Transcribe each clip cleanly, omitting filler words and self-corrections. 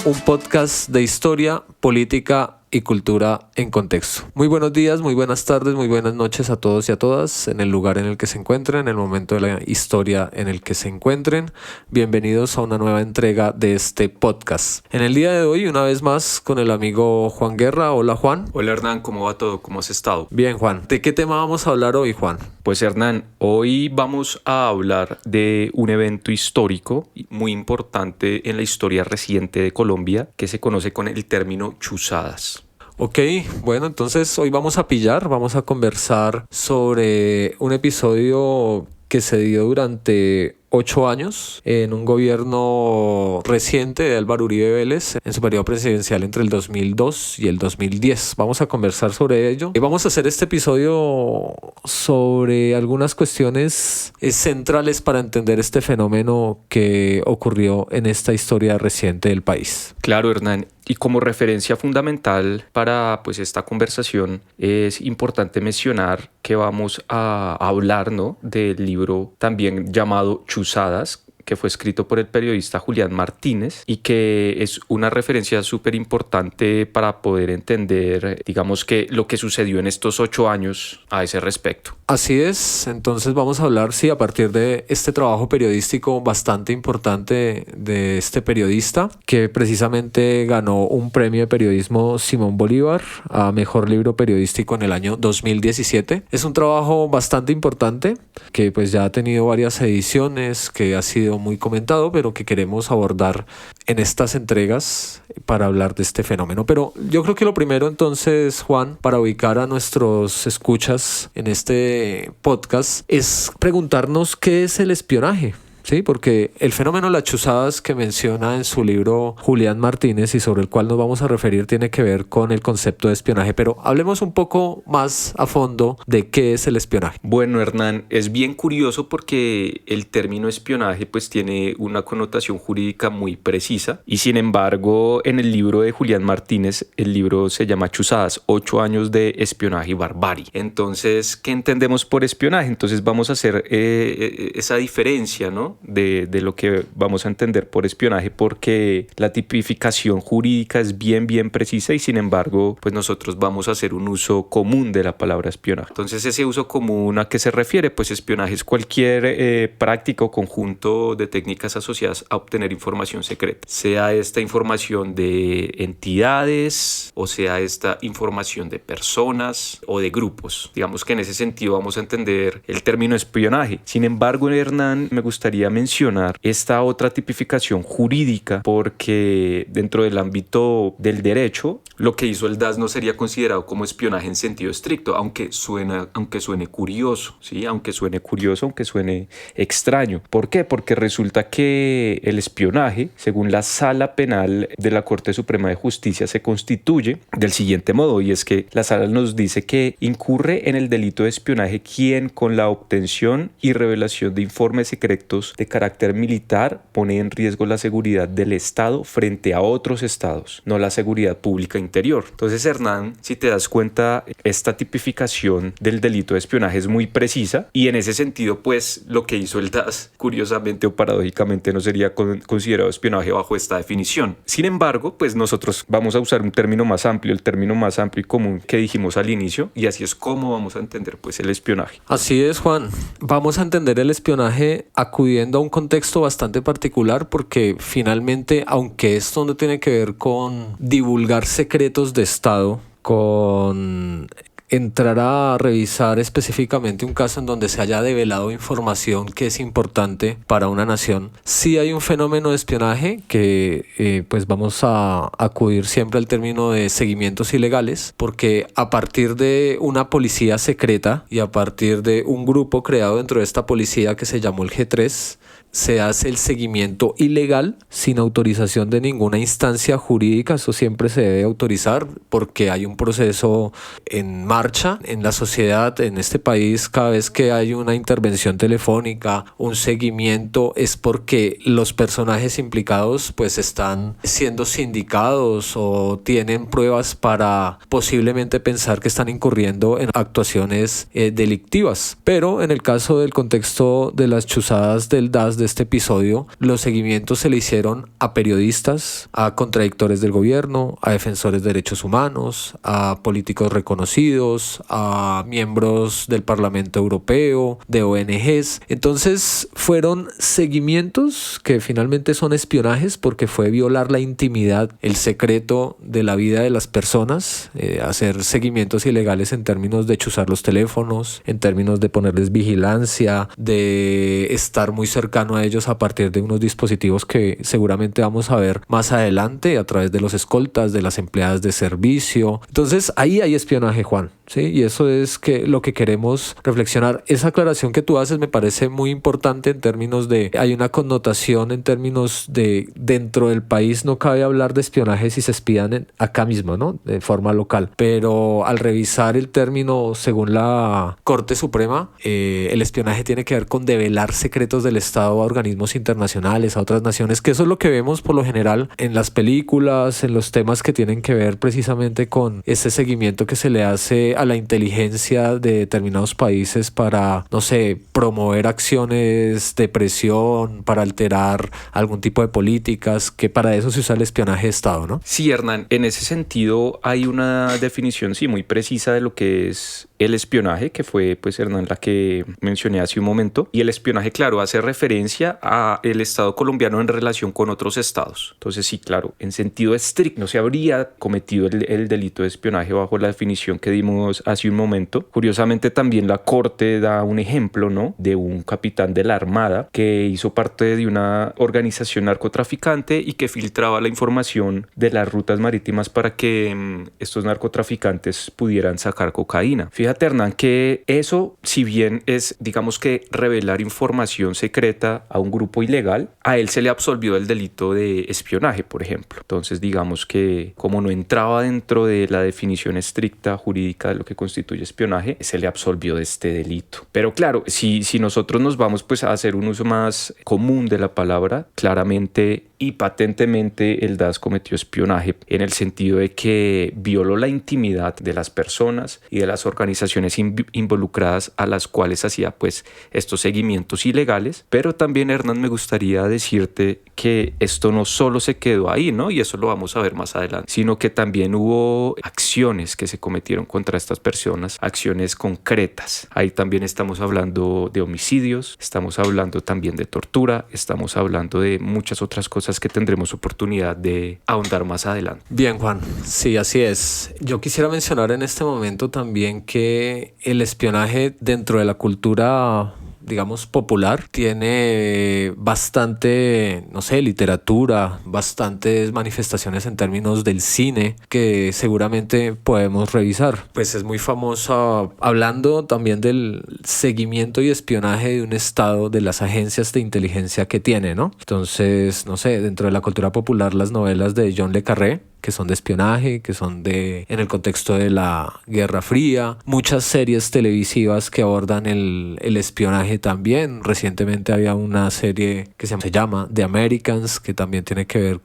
un podcast de historia, política y cultura en contexto. Muy buenos días, muy buenas tardes, muy buenas noches a todos y a todas en el lugar en el que se encuentren, en el momento de la historia en el que se encuentren. Bienvenidos a una nueva entrega de este podcast. En el día de hoy, una vez más, con el amigo Juan Guerra. Hola, Juan. Hola, Hernán, ¿cómo va todo? ¿Cómo has estado? Bien, Juan. ¿De qué tema vamos a hablar hoy, Juan? Pues, Hernán, hoy vamos a hablar de un evento histórico muy importante en la historia reciente de Colombia que se conoce con el término chuzadas. Ok, bueno, entonces hoy vamos a conversar sobre un episodio que se dio durante 8 años en un gobierno reciente de Álvaro Uribe Vélez en su periodo presidencial entre el 2002 y el 2010. Vamos a conversar sobre ello y vamos a hacer este episodio sobre algunas cuestiones centrales para entender este fenómeno que ocurrió en esta historia reciente del país. Claro, Hernán. Y como referencia fundamental para esta conversación es importante mencionar que vamos a hablar, ¿no?, del libro también llamado Chuzadas, que fue escrito por el periodista Julián Martínez y que es una referencia súper importante para poder entender, digamos, que lo que sucedió en estos 8 años a ese respecto. Así es, entonces vamos a hablar, a partir de este trabajo periodístico bastante importante de este periodista, que precisamente ganó un premio de periodismo Simón Bolívar a Mejor Libro Periodístico en el año 2017. Es un trabajo bastante importante que pues ya ha tenido varias ediciones, que ha sido muy comentado, pero que queremos abordar en estas entregas para hablar de este fenómeno. Pero yo creo que lo primero entonces, Juan, para ubicar a nuestros escuchas en este podcast, es preguntarnos qué es el espionaje. Sí, porque el fenómeno de las chuzadas que menciona en su libro Julián Martínez y sobre el cual nos vamos a referir tiene que ver con el concepto de espionaje, pero hablemos un poco más a fondo de qué es el espionaje. Bueno, Hernán, es bien curioso porque el término espionaje pues tiene una connotación jurídica muy precisa y sin embargo en el libro de Julián Martínez, el libro se llama Chuzadas, 8 años de espionaje y barbarie. Entonces, ¿qué entendemos por espionaje? Entonces vamos a hacer esa diferencia, ¿no?, de lo que vamos a entender por espionaje, porque la tipificación jurídica es bien precisa y sin embargo pues nosotros vamos a hacer un uso común de la palabra espionaje. Entonces, ese uso común, ¿a qué se refiere? Pues espionaje es cualquier práctica o conjunto de técnicas asociadas a obtener información secreta, sea esta información de entidades o sea esta información de personas o de grupos. Digamos que en ese sentido vamos a entender el término espionaje. Sin embargo, Hernán, me gustaría mencionar esta otra tipificación jurídica porque dentro del ámbito del derecho lo que hizo el DAS no sería considerado como espionaje en sentido estricto, aunque suene curioso, ¿sí? Aunque suene extraño. ¿Por qué? Porque resulta que el espionaje, según la Sala Penal de la Corte Suprema de Justicia, se constituye del siguiente modo, y es que la Sala nos dice que incurre en el delito de espionaje quien con la obtención y revelación de informes secretos de carácter militar pone en riesgo la seguridad del Estado frente a otros estados, no la seguridad pública interior. Entonces, Hernán, si te das cuenta, esta tipificación del delito de espionaje es muy precisa y en ese sentido, pues, lo que hizo el DAS, curiosamente o paradójicamente, no sería considerado espionaje bajo esta definición. Sin embargo, pues nosotros vamos a usar un término más amplio, el término más amplio y común que dijimos al inicio, y así es como vamos a entender, pues, el espionaje. Así es, Juan. Vamos a entender el espionaje acudiendo a un contexto bastante particular porque finalmente, aunque esto no tiene que ver con divulgar secretos de Estado, con entrar a revisar específicamente un caso en donde se haya develado información que es importante para una nación, sí hay un fenómeno de espionaje que pues vamos a acudir siempre al término de seguimientos ilegales, porque a partir de una policía secreta y a partir de un grupo creado dentro de esta policía que se llamó el G3, se hace el seguimiento ilegal sin autorización de ninguna instancia jurídica. Eso siempre se debe autorizar porque hay un proceso en marcha marcha en la sociedad, en este país. Cada vez que hay una intervención telefónica, un seguimiento, es porque los personajes implicados pues están siendo sindicados o tienen pruebas para posiblemente pensar que están incurriendo en actuaciones delictivas. Pero en el caso del contexto de las chuzadas del DAS de este episodio, los seguimientos se le hicieron a periodistas, a contradictores del gobierno, a defensores de derechos humanos, a políticos reconocidos, a miembros del Parlamento Europeo, de ONGs. Entonces fueron seguimientos que finalmente son espionajes porque fue violar la intimidad, el secreto de la vida de las personas, hacer seguimientos ilegales en términos de chuzar los teléfonos, en términos de ponerles vigilancia, de estar muy cercano a ellos a partir de unos dispositivos que seguramente vamos a ver más adelante a través de los escoltas, de las empleadas de servicio. Entonces ahí hay espionaje, Juan, ¿sí? Y eso es lo que queremos reflexionar. Esa aclaración que tú haces me parece muy importante en términos de, hay una connotación en términos de dentro del país no cabe hablar de espionaje si se espían acá mismo, ¿no? De forma local. Pero al revisar el término según la Corte Suprema, el espionaje tiene que ver con develar secretos del Estado a organismos internacionales, a otras naciones, que eso es lo que vemos por lo general en las películas, en los temas que tienen que ver precisamente con ese seguimiento que se le hace a la inteligencia de determinados países para, no sé, promover acciones de presión, para alterar algún tipo de políticas, que para eso se usa el espionaje de Estado, ¿no? Sí, Hernán, en ese sentido hay una definición, sí, muy precisa de lo que es el espionaje, que fue, pues, Hernán, la que mencioné hace un momento. Y el espionaje, claro, hace referencia a el Estado colombiano en relación con otros estados. Entonces, sí, claro, en sentido estricto no se habría cometido el delito de espionaje bajo la definición que dimos hace un momento. Curiosamente, también la Corte da un ejemplo, ¿no?, de un capitán de la Armada que hizo parte de una organización narcotraficante y que filtraba la información de las rutas marítimas para que estos narcotraficantes pudieran sacar cocaína. Fíjate, Hernán, que eso, si bien es, digamos que, revelar información secreta a un grupo ilegal, a él se le absolvió del delito de espionaje, por ejemplo. Entonces, digamos que como no entraba dentro de la definición estricta jurídica de lo que constituye espionaje, se le absolvió de este delito. Pero claro, si nosotros nos vamos pues a hacer un uso más común de la palabra, claramente y patentemente el DAS cometió espionaje en el sentido de que violó la intimidad de las personas y de las organizaciones involucradas a las cuales hacía pues estos seguimientos ilegales. Pero también, Hernán, me gustaría decirte que esto no solo se quedó ahí, ¿no? Y eso lo vamos a ver más adelante, sino que también hubo acciones que se cometieron contra estas personas, acciones concretas. Ahí también estamos hablando de homicidios, estamos hablando también de tortura, estamos hablando de muchas otras cosas que tendremos oportunidad de ahondar más adelante. Bien, Juan, sí, así es. Yo quisiera mencionar en este momento también que el espionaje dentro de la cultura, digamos, popular, tiene bastante, no sé, literatura, bastantes manifestaciones en términos del cine que seguramente podemos revisar. Pues es muy famosa, hablando también del seguimiento y espionaje de un estado, de las agencias de inteligencia que tiene, ¿no? Entonces, no sé, dentro de la cultura popular, las novelas de John le Carré, que son de espionaje, que son en el contexto de la Guerra Fría, muchas series televisivas que abordan el espionaje también. Recientemente había una serie que se llama The Americans, que también tiene que ver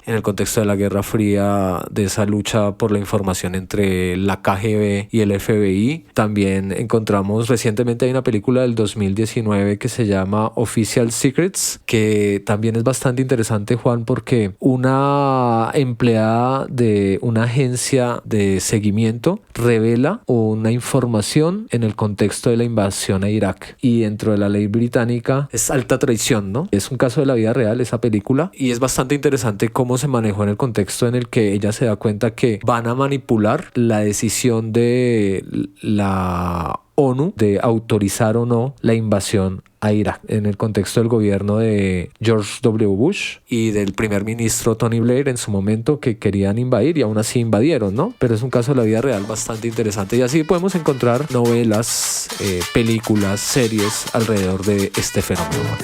en el contexto de la Guerra Fría, de esa lucha por la información entre la KGB y el FBI. También encontramos, recientemente hay una película del 2019 que se llama Official Secrets, que también es bastante interesante, Juan, porque una empleada de una agencia de seguimiento revela una información en el contexto de la invasión a Irak, y dentro de la ley británica es alta traición, ¿no? Es un caso de la vida real esa película, y es bastante interesante cómo se manejó en el contexto en el que ella se da cuenta que van a manipular la decisión de la ONU de autorizar o no la invasión a Irak, en el contexto del gobierno de George W. Bush y del primer ministro Tony Blair en su momento, que querían invadir y aún así invadieron, ¿no? Pero es un caso de la vida real bastante interesante, y así podemos encontrar novelas, películas, series alrededor de este fenómeno.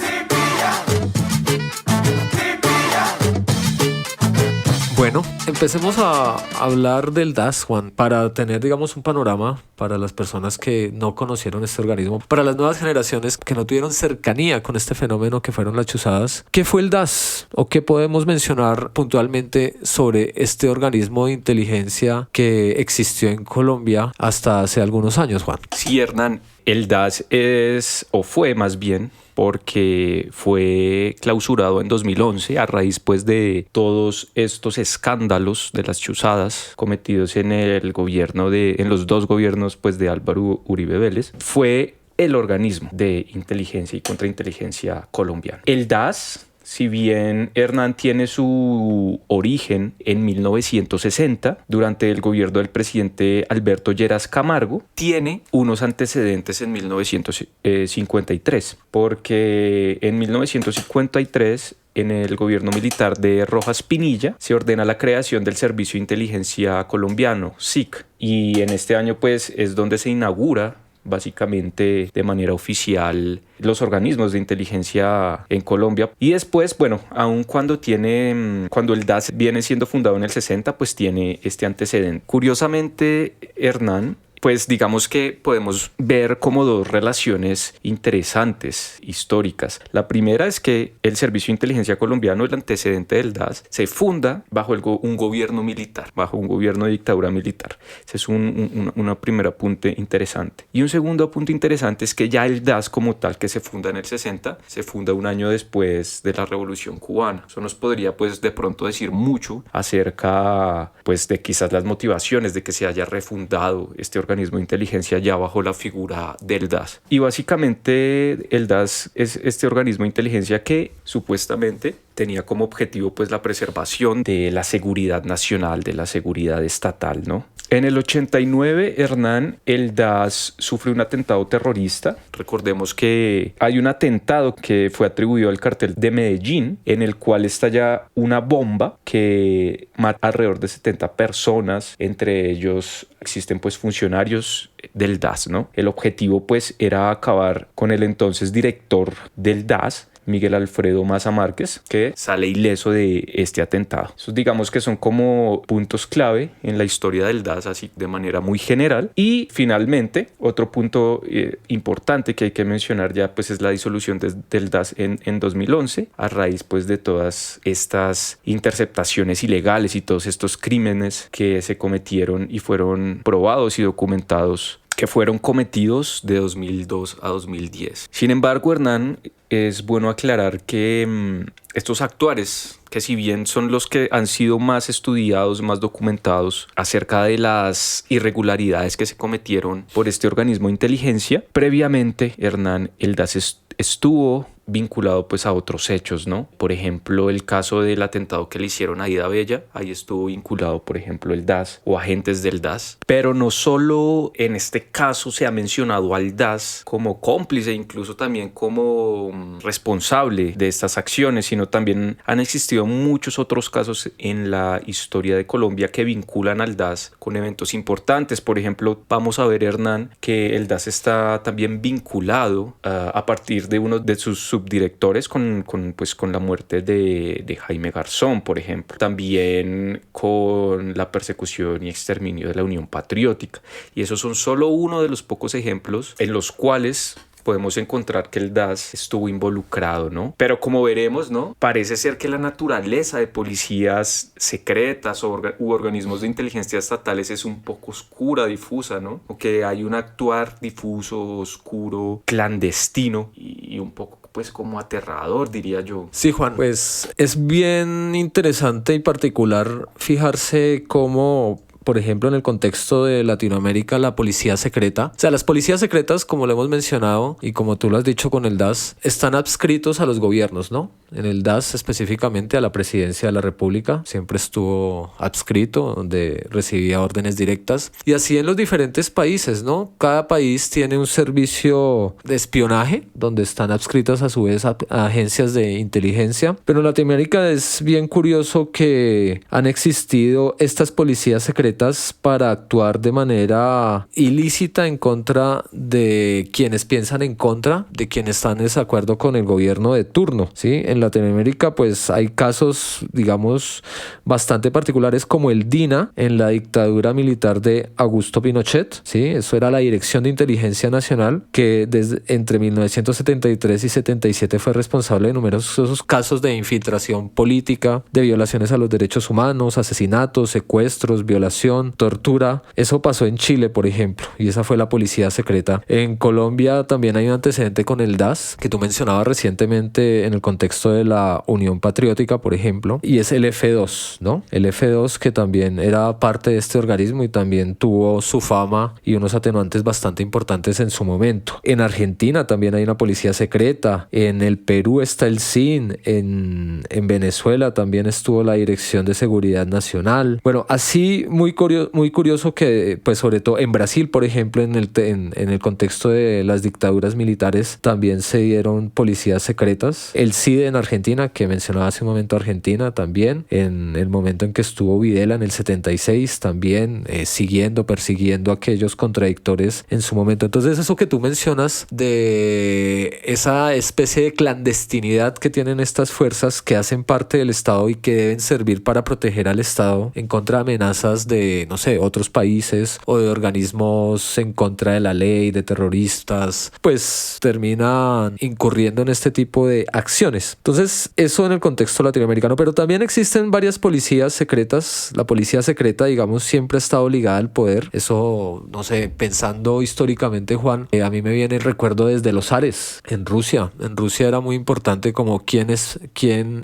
Bueno, empecemos a hablar del DAS, Juan, para tener, digamos, un panorama para las personas que no conocieron este organismo, para las nuevas generaciones que no tuvieron cercanía con este fenómeno que fueron las chuzadas. ¿Qué fue el DAS? ¿O qué podemos mencionar puntualmente sobre este organismo de inteligencia que existió en Colombia hasta hace algunos años, Juan? Sí, Hernán, el DAS fue más bien, porque fue clausurado en 2011 a raíz pues de todos estos escándalos de las chuzadas cometidos en los dos gobiernos pues de Álvaro Uribe Vélez. Fue el organismo de inteligencia y contrainteligencia colombiano. El DAS, si bien Hernán tiene su origen en 1960, durante el gobierno del presidente Alberto Lleras Camargo, tiene unos antecedentes en 1953, porque en 1953, en el gobierno militar de Rojas Pinilla, se ordena la creación del Servicio de Inteligencia Colombiano, SIC, y en este año pues es donde se inaugura básicamente de manera oficial los organismos de inteligencia en Colombia. Y después, bueno, aun cuando el DAS viene siendo fundado en el 60, pues tiene este antecedente. Curiosamente, Hernán, pues digamos que podemos ver como dos relaciones interesantes, históricas. La primera es que el Servicio de Inteligencia Colombiano, el antecedente del DAS, se funda bajo un gobierno militar, bajo un gobierno de dictadura militar. Ese es un primer apunte interesante. Y un segundo apunte interesante es que ya el DAS como tal, que se funda en el 60, se funda un año después de la Revolución Cubana. Eso nos podría pues de pronto decir mucho acerca pues de quizás las motivaciones de que se haya refundado este organismo de inteligencia ya bajo la figura del DAS. Y básicamente el DAS es este organismo de inteligencia que supuestamente tenía como objetivo pues la preservación de la seguridad nacional, de la seguridad estatal, ¿no? En el 89, Hernán, el DAS sufre un atentado terrorista. Recordemos que hay un atentado que fue atribuido al cartel de Medellín, en el cual estalla una bomba que mata alrededor de 70 personas. Entre ellos existen pues funcionarios del DAS, ¿no? El objetivo pues era acabar con el entonces director del DAS, Miguel Alfredo Maza Márquez, que sale ileso de este atentado. Esos digamos que son como puntos clave en la historia del DAS, así de manera muy general. Y finalmente, otro punto importante que hay que mencionar ya pues es la disolución del DAS en 2011, a raíz pues de todas estas interceptaciones ilegales y todos estos crímenes que se cometieron y fueron probados y documentados, que fueron cometidos de 2002 a 2010. Sin embargo, Hernán, es bueno aclarar que estos actuares, que si bien son los que han sido más estudiados, más documentados acerca de las irregularidades que se cometieron por este organismo de inteligencia, previamente, Hernán, el DAS estuvo vinculado pues a otros hechos, ¿no? Por ejemplo, el caso del atentado que le hicieron a Ida Bella, ahí estuvo vinculado, por ejemplo, el DAS o agentes del DAS. Pero no solo en este caso se ha mencionado al DAS como cómplice, incluso también como responsable de estas acciones, sino también han existido muchos otros casos en la historia de Colombia que vinculan al DAS con eventos importantes. Por ejemplo, vamos a ver, Hernán, que el DAS está también vinculado a partir de uno de sus subdirectores con la muerte de Jaime Garzón, por ejemplo. También con la persecución y exterminio de la Unión Patriótica. Y esos son solo uno de los pocos ejemplos en los cuales podemos encontrar que el DAS estuvo involucrado, ¿no? Pero como veremos, ¿no? Parece ser que la naturaleza de policías secretas u organismos de inteligencia estatales es un poco oscura, difusa, ¿no? O que hay un actuar difuso, oscuro, clandestino y un poco pues como aterrador, diría yo. Sí, Juan, pues es bien interesante y particular fijarse cómo, por ejemplo, en el contexto de Latinoamérica, la policía secreta. O sea, las policías secretas, como lo hemos mencionado y como tú lo has dicho con el DAS, están adscritos a los gobiernos, ¿no? En el DAS específicamente a la presidencia de la República. Siempre estuvo adscrito, donde recibía órdenes directas. Y así en los diferentes países, ¿no? Cada país tiene un servicio de espionaje, donde están adscritas a su vez a agencias de inteligencia. Pero en Latinoamérica es bien curioso que han existido estas policías secretas secretas para actuar de manera ilícita en contra de quienes piensan en contra, de quienes están en desacuerdo con el gobierno de turno, ¿sí? En Latinoamérica pues hay casos, digamos, bastante particulares como el DINA en la dictadura militar de Augusto Pinochet, ¿sí? Eso era la Dirección de Inteligencia Nacional que entre 1973 y 77 fue responsable de numerosos casos de infiltración política, de violaciones a los derechos humanos, asesinatos, secuestros, violación, tortura. Eso pasó en Chile, por ejemplo, y esa fue la policía secreta. En Colombia también hay un antecedente con el DAS, que tú mencionabas recientemente en el contexto de la Unión Patriótica, por ejemplo, y es el F2, ¿no? El F2 que también era parte de este organismo y también tuvo su fama y unos atenuantes bastante importantes en su momento. En Argentina también hay una policía secreta, en el Perú está el SIN, en Venezuela también estuvo la Dirección de Seguridad Nacional. Bueno, así muy curioso que, pues sobre todo en Brasil, por ejemplo, en el contexto de las dictaduras militares, también se dieron policías secretas. El CIDE en Argentina, que mencionaba hace un momento Argentina, también, en el momento en que estuvo Videla en el 76, también persiguiendo a aquellos contradictores en su momento. Entonces eso que tú mencionas de esa especie de clandestinidad que tienen estas fuerzas que hacen parte del Estado y que deben servir para proteger al Estado en contra de amenazas de, no sé, otros países o de organismos en contra de la ley, de terroristas, pues terminan incurriendo en este tipo de acciones. Entonces, eso en el contexto latinoamericano, pero también existen varias policías secretas. La policía secreta, digamos, siempre ha estado ligada al poder. Eso, no sé, pensando históricamente, Juan, a mí me viene el recuerdo desde los zares en Rusia. En Rusia era muy importante como quién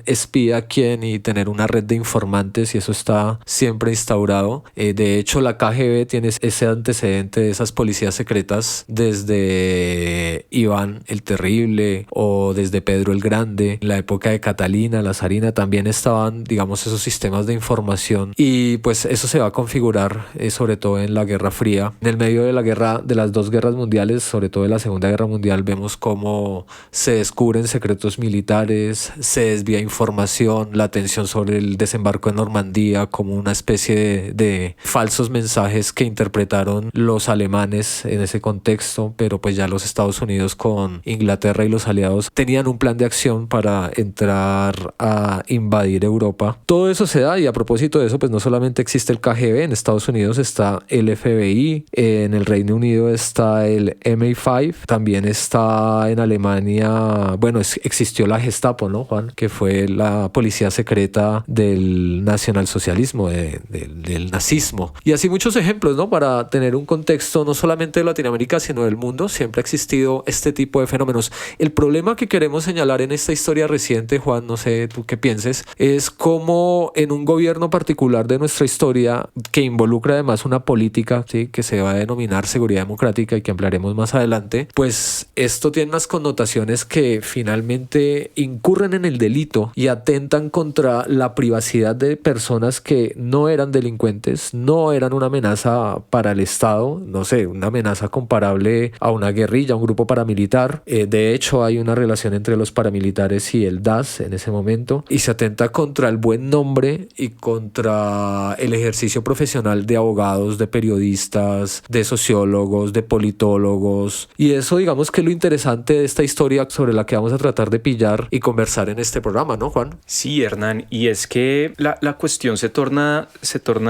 espía a quién y tener una red de informantes, y eso está siempre instaurado. De hecho, la KGB tiene ese antecedente de esas policías secretas desde Iván el Terrible o desde Pedro el Grande. En la época de Catalina, la zarina, también estaban, digamos, esos sistemas de información, y pues eso se va a configurar sobre todo en la Guerra Fría. En el medio de la guerra, de las dos guerras mundiales, sobre todo de la Segunda Guerra Mundial, vemos cómo se descubren secretos militares, se desvía información, la tensión sobre el desembarco en Normandía como una especie de falsos mensajes que interpretaron los alemanes en ese contexto, pero pues ya los Estados Unidos con Inglaterra y los aliados tenían un plan de acción para entrar a invadir Europa. Todo eso se da, y a propósito de eso, pues no solamente existe el KGB, en Estados Unidos está el FBI, en el Reino Unido está el MI5, también está en Alemania, bueno, existió la Gestapo, ¿no, Juan? Que fue la policía secreta del nacionalsocialismo, del nazismo. Y así muchos ejemplos, ¿no? Para tener un contexto no solamente de Latinoamérica, sino del mundo, siempre ha existido este tipo de fenómenos. El problema que queremos señalar en esta historia reciente, Juan, no sé tú qué pienses, es cómo en un gobierno particular de nuestra historia, que involucra además una política, ¿sí?, que se va a denominar seguridad democrática y que ampliaremos más adelante, pues esto tiene unas connotaciones que finalmente incurren en el delito y atentan contra la privacidad de personas que no eran delincuentes, no eran una amenaza para el Estado, no sé, una amenaza comparable a una guerrilla, un grupo paramilitar. De hecho, hay una relación entre los paramilitares y el DAS en ese momento, y se atenta contra el buen nombre y contra el ejercicio profesional de abogados, de periodistas, de sociólogos, de politólogos. Y eso, digamos, que es lo interesante de esta historia sobre la que vamos a tratar de pillar y conversar en este programa, ¿no, Juan? Sí, Hernán, y es que la cuestión se torna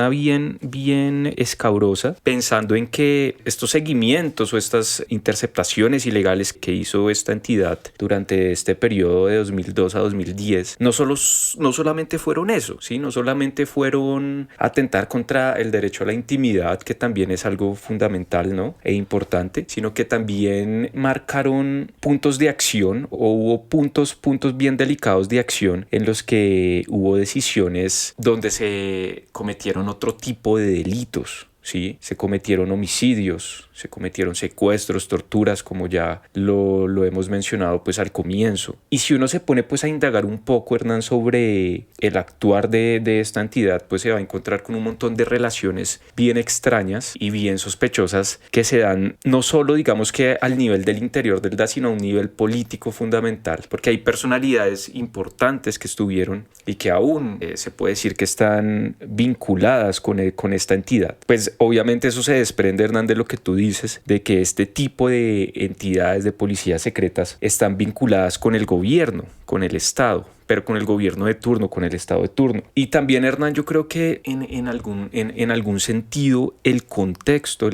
bien escabrosa, pensando en que estos seguimientos o estas interceptaciones ilegales que hizo esta entidad durante este periodo de 2002 a 2010 no solamente fueron eso, ¿sí? No solamente fueron atentar contra el derecho a la intimidad, que también es algo fundamental, ¿no?, e importante, sino que también marcaron puntos de acción, o hubo puntos bien delicados de acción en los que hubo decisiones donde se cometieron otro tipo de delitos. ¿Sí? Se cometieron homicidios, se cometieron secuestros, torturas, como ya lo hemos mencionado pues al comienzo. Y si uno se pone pues a indagar un poco, Hernán, sobre el actuar de esta entidad, pues se va a encontrar con un montón de relaciones bien extrañas y bien sospechosas que se dan no solo digamos que al nivel del interior del DAS, sino a un nivel político fundamental, porque hay personalidades importantes que estuvieron y que aún se puede decir que están vinculadas con esta entidad. Pues obviamente eso se desprende, Hernán, de lo que tú dices, de que este tipo de entidades de policías secretas están vinculadas con el gobierno, con el Estado, pero con el gobierno de turno, con el Estado de turno. Y también, Hernán, yo creo que en algún sentido el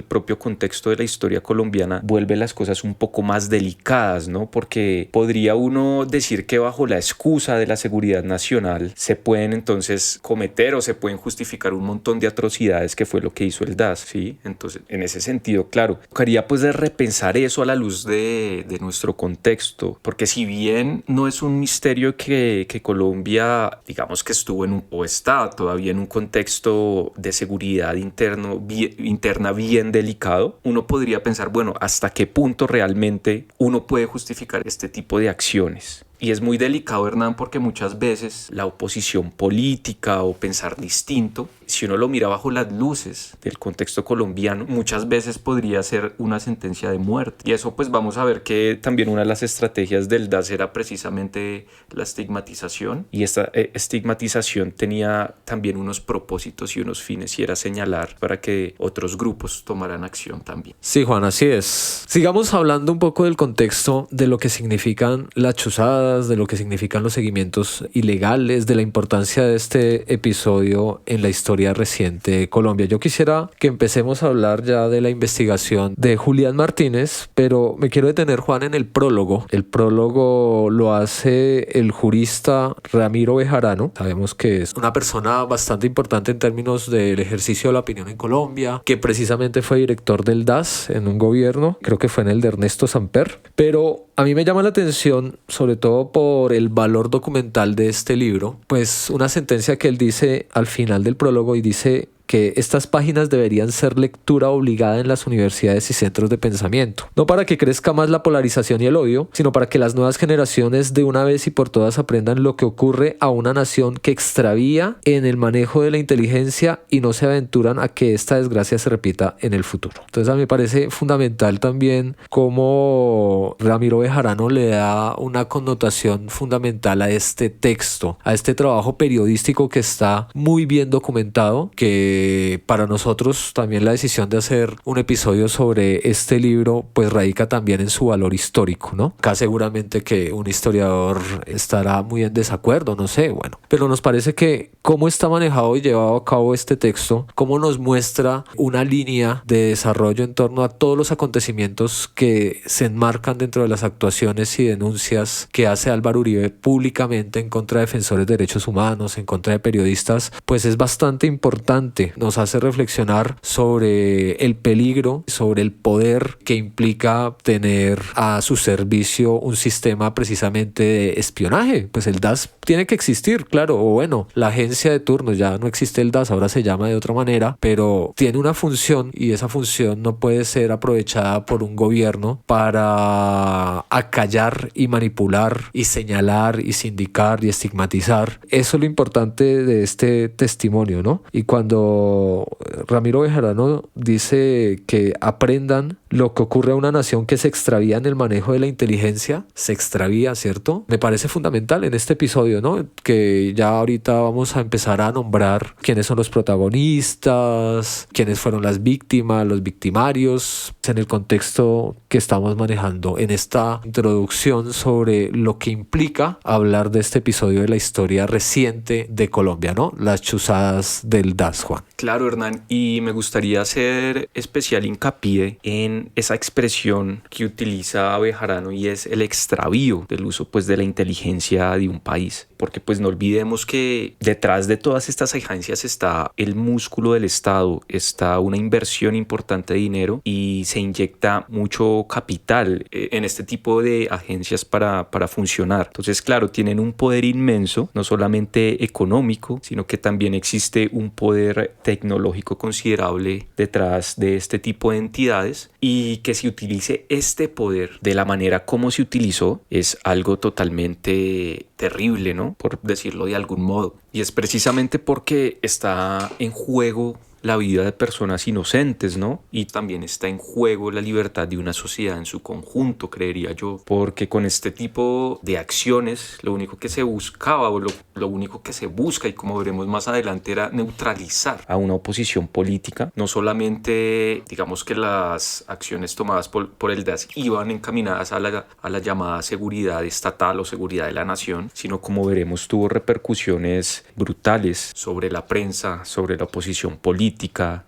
propio contexto de la historia colombiana vuelve las cosas un poco más delicadas, ¿no? Porque podría uno decir que bajo la excusa de la seguridad nacional se pueden entonces cometer o se pueden justificar un montón de atrocidades, que fue lo que hizo el DAS, ¿sí? Entonces, en ese sentido, claro, tocaría pues de repensar eso a la luz de nuestro contexto, porque si bien no es un misterio que Colombia, digamos que estuvo o está todavía en un contexto de seguridad interna bien delicado, uno podría pensar, bueno, ¿hasta qué punto realmente uno puede justificar este tipo de acciones? Y es muy delicado, Hernán, porque muchas veces la oposición política o pensar distinto, si uno lo mira bajo las luces del contexto colombiano, muchas veces podría ser una sentencia de muerte. Y eso pues vamos a ver que también una de las estrategias del DAS era precisamente la estigmatización. Y esta estigmatización tenía también unos propósitos y unos fines, y era señalar para que otros grupos tomaran acción también. Sí, Juan, así es. Sigamos hablando un poco del contexto de lo que significan las chuzadas, de lo que significan los seguimientos ilegales, de la importancia de este episodio en la historia reciente de Colombia. Yo quisiera que empecemos a hablar ya de la investigación de Julián Martínez, pero me quiero detener, Juan, en el prólogo. El prólogo lo hace el jurista Ramiro Bejarano. Sabemos que es una persona bastante importante en términos del ejercicio de la opinión en Colombia, que precisamente fue director del DAS en un gobierno, creo que fue en el de Ernesto Samper, pero a mí me llama la atención, sobre todo por el valor documental de este libro, pues una sentencia que él dice al final del prólogo, y dice que estas páginas deberían ser lectura obligada en las universidades y centros de pensamiento. No para que crezca más la polarización y el odio, sino para que las nuevas generaciones de una vez y por todas aprendan lo que ocurre a una nación que extravía en el manejo de la inteligencia y no se aventuran a que esta desgracia se repita en el futuro. Entonces a mí me parece fundamental también cómo Ramiro Bejarano le da una connotación fundamental a este texto, a este trabajo periodístico que está muy bien documentado, que para nosotros también la decisión de hacer un episodio sobre este libro pues radica también en su valor histórico, ¿no? Acá seguramente que un historiador estará muy en desacuerdo, no sé, bueno, pero nos parece que cómo está manejado y llevado a cabo este texto, cómo nos muestra una línea de desarrollo en torno a todos los acontecimientos que se enmarcan dentro de las actuaciones y denuncias que hace Álvaro Uribe públicamente en contra de defensores de derechos humanos, en contra de periodistas, pues es bastante importante. Nos hace reflexionar sobre el peligro, sobre el poder que implica tener a su servicio un sistema precisamente de espionaje. Pues el DAS tiene que existir, claro, o bueno, la agencia de turno, ya no existe el DAS, ahora se llama de otra manera, pero tiene una función y esa función no puede ser aprovechada por un gobierno para acallar y manipular y señalar y sindicar y estigmatizar. Eso es lo importante de este testimonio, ¿no? Y cuando Ramiro Bejarano dice que aprendan lo que ocurre a una nación que se extravía en el manejo de la inteligencia, se extravía, ¿cierto? Me parece fundamental en este episodio, ¿no? Que ya ahorita vamos a empezar a nombrar quiénes son los protagonistas, quiénes fueron las víctimas, los victimarios, en el contexto que estamos manejando en esta introducción sobre lo que implica hablar de este episodio de la historia reciente de Colombia, ¿no? Las chuzadas del DAS, Juan. Claro, Hernán, y me gustaría hacer especial hincapié en esa expresión que utiliza Bejarano, y es el extravío del uso pues de la inteligencia de un país, porque pues no olvidemos que detrás de todas estas agencias está el músculo del Estado, está una inversión importante de dinero y se inyecta mucho capital en este tipo de agencias para funcionar. Entonces, claro, tienen un poder inmenso, no solamente económico, sino que también existe un poder técnico tecnológico considerable detrás de este tipo de entidades, y que se utilice este poder de la manera como se utilizó es algo totalmente terrible, ¿no? Por decirlo de algún modo. Y es precisamente porque está en juego la vida de personas inocentes, ¿no? Y también está en juego la libertad de una sociedad en su conjunto, creería yo. Porque con este tipo de acciones, lo único que se buscaba o lo único que se busca, y como veremos más adelante, era neutralizar a una oposición política. No solamente, digamos que las acciones tomadas por el DAS iban encaminadas a la llamada seguridad estatal o seguridad de la nación, sino, como veremos, tuvo repercusiones brutales sobre la prensa, sobre la oposición política,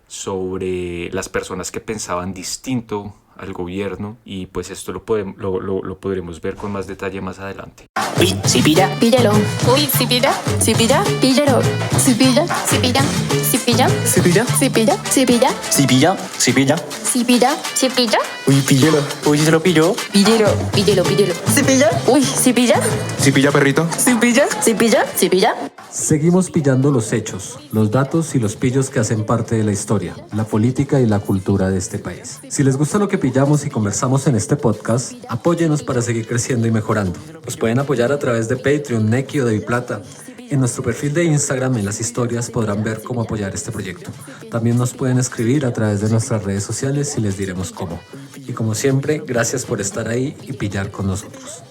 sobre las personas que pensaban distinto al gobierno, y pues esto lo podremos ver con más detalle más adelante. Uy, si pilla, píllalo. Uy, si pilla, píllalo. Si pilla, pilla. Si pilla, pilla. Si pilla, pilla. Si pilla, pilla. Si pilla. Uy, píllalo. Uy, se lo pilló. Píllelo. Si pilla. Uy, si pilla. Si pilla, perrito. Si pilla. Seguimos pillando los hechos, los datos y los pillos que hacen parte de la historia, la política y la cultura de este país. Si les gusta lo que pillamos y conversamos en este podcast, apóyenos para seguir creciendo y mejorando. Nos pueden apoyar a través de Patreon, Nequi o de Biplata. En nuestro perfil de Instagram, en las historias, podrán ver cómo apoyar este proyecto. También nos pueden escribir a través de nuestras redes sociales y les diremos cómo. Y como siempre, gracias por estar ahí y pillar con nosotros.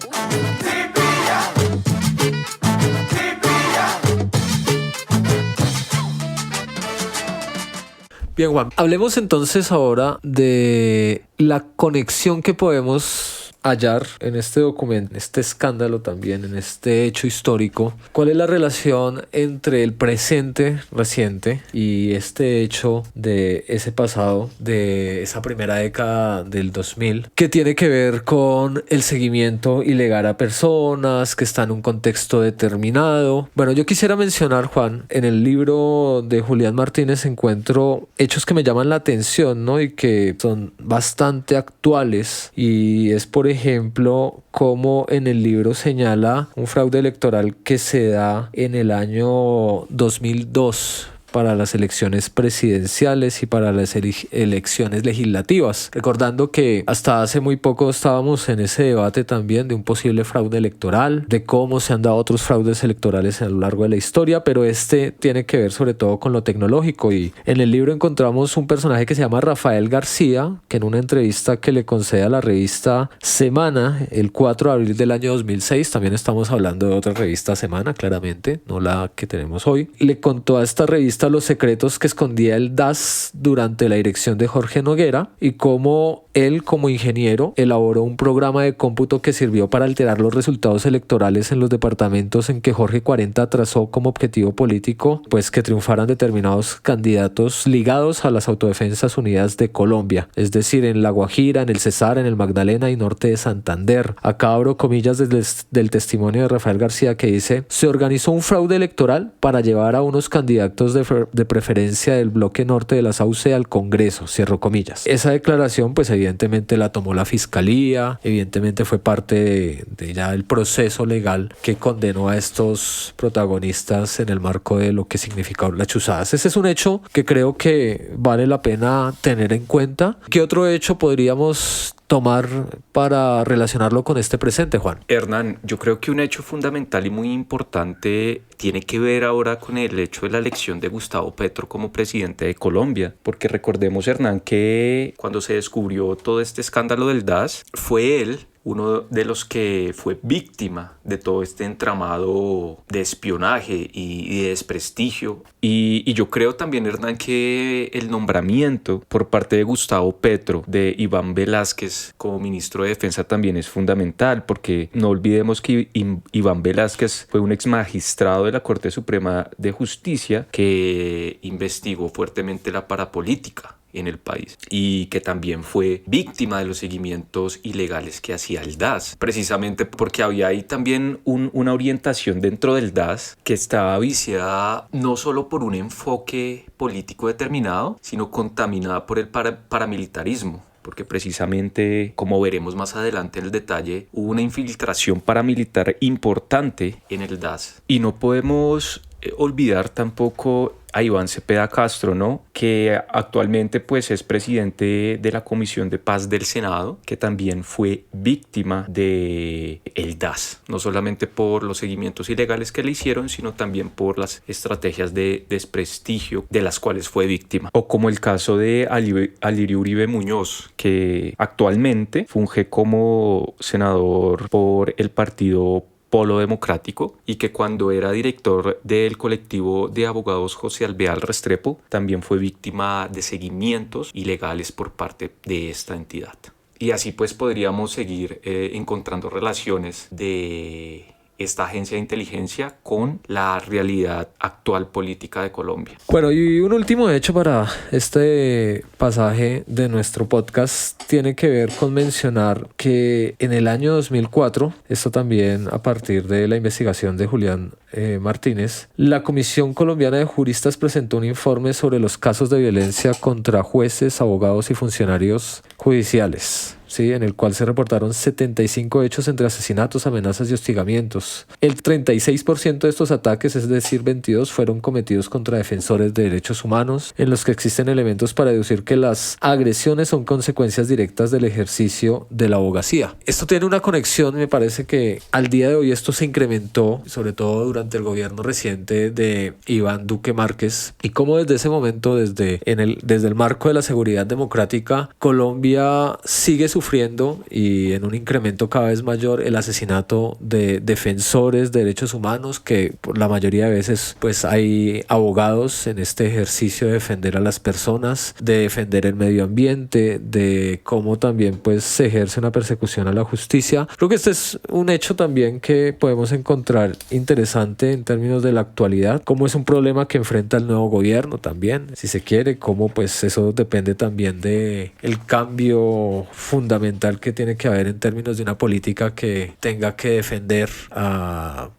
Bien, Juan, hablemos entonces ahora de la conexión que podemos hallar en este documento, en este escándalo también, en este hecho histórico. ¿Cuál es la relación entre el presente reciente y este hecho de ese pasado, de esa primera década del 2000, que tiene que ver con el seguimiento ilegal a personas, que está en un contexto determinado? Bueno, yo quisiera mencionar, Juan, en el libro de Julián Martínez encuentro hechos que me llaman la atención, ¿no? Y que son bastante actuales, y es, por ejemplo, como en el libro señala un fraude electoral que se da en el año 2002 para las elecciones presidenciales y para las elecciones legislativas. Recordando que hasta hace muy poco estábamos en ese debate también de un posible fraude electoral, de cómo se han dado otros fraudes electorales a lo largo de la historia, pero este tiene que ver sobre todo con lo tecnológico. Y en el libro encontramos un personaje que se llama Rafael García, que en una entrevista que le concede a la revista Semana el 4 de abril del año 2006, también estamos hablando de otra revista Semana, claramente, no la que tenemos hoy, le contó a esta revista los secretos que escondía el DAS durante la dirección de Jorge Noguera, y cómo él, como ingeniero, elaboró un programa de cómputo que sirvió para alterar los resultados electorales en los departamentos en que Jorge 40 trazó como objetivo político pues que triunfaran determinados candidatos ligados a las Autodefensas Unidas de Colombia, es decir, en La Guajira, en el Cesar, en el Magdalena y norte de Santander. Acá abro comillas del testimonio de Rafael García, que dice: se organizó un fraude electoral para llevar a unos candidatos de preferencia del bloque norte de la SAUCE al Congreso, cierro comillas. Esa declaración pues evidentemente la tomó la Fiscalía, evidentemente fue parte de ya el proceso legal que condenó a estos protagonistas en el marco de lo que significaron las chuzadas. Ese es un hecho que creo que vale la pena tener en cuenta. ¿Qué otro hecho podríamos tomar para relacionarlo con este presente, Juan? Hernán, yo creo que un hecho fundamental y muy importante tiene que ver ahora con el hecho de la elección de Gustavo Petro como presidente de Colombia, porque recordemos, Hernán, que cuando se descubrió todo este escándalo del DAS, fue él uno de los que fue víctima de todo este entramado de espionaje y de desprestigio. Y yo creo también, Hernán, que el nombramiento por parte de Gustavo Petro de Iván Velásquez como ministro de Defensa también es fundamental, porque no olvidemos que Iván Velásquez fue un ex magistrado de la Corte Suprema de Justicia que investigó fuertemente la parapolítica en el país y que también fue víctima de los seguimientos ilegales que hacía el DAS, precisamente porque había ahí también una orientación dentro del DAS que estaba viciada no solo por un enfoque político determinado, sino contaminada por el paramilitarismo, porque precisamente, como veremos más adelante en el detalle, hubo una infiltración paramilitar importante en el DAS. Y no podemos olvidar tampoco a Iván Cepeda Castro, ¿no? Que actualmente pues es presidente de la Comisión de Paz del Senado, que también fue víctima de el DAS, no solamente por los seguimientos ilegales que le hicieron, sino también por las estrategias de desprestigio de las cuales fue víctima. O como el caso de Alirio Uribe Muñoz, que actualmente funge como senador por el partido Polo Democrático y que cuando era director del colectivo de abogados José Alvear Restrepo también fue víctima de seguimientos ilegales por parte de esta entidad. Y así pues podríamos seguir encontrando relaciones de esta agencia de inteligencia con la realidad actual política de Colombia. Bueno, y un último hecho para este pasaje de nuestro podcast tiene que ver con mencionar que en el año 2004, esto también a partir de la investigación de Julián Martínez, la Comisión Colombiana de Juristas presentó un informe sobre los casos de violencia contra jueces, abogados y funcionarios judiciales. Sí, en el cual se reportaron 75 hechos entre asesinatos, amenazas y hostigamientos. El 36% de estos ataques, es decir, 22, fueron cometidos contra defensores de derechos humanos, en los que existen elementos para deducir que las agresiones son consecuencias directas del ejercicio de la abogacía. Esto tiene una conexión, me parece que al día de hoy esto se incrementó, sobre todo durante el gobierno reciente de Iván Duque Márquez, y cómo desde ese momento, desde el marco de la seguridad democrática, Colombia sigue sufriendo y en un incremento cada vez mayor el asesinato de defensores de derechos humanos, que por la mayoría de veces pues hay abogados en este ejercicio de defender a las personas, de defender el medio ambiente, de cómo también pues se ejerce una persecución a la justicia. Creo que este es un hecho también que podemos encontrar interesante en términos de la actualidad, cómo es un problema que enfrenta el nuevo gobierno también, si se quiere, cómo pues eso depende también de el cambio fundamental que tiene que haber en términos de una política que tenga que defender a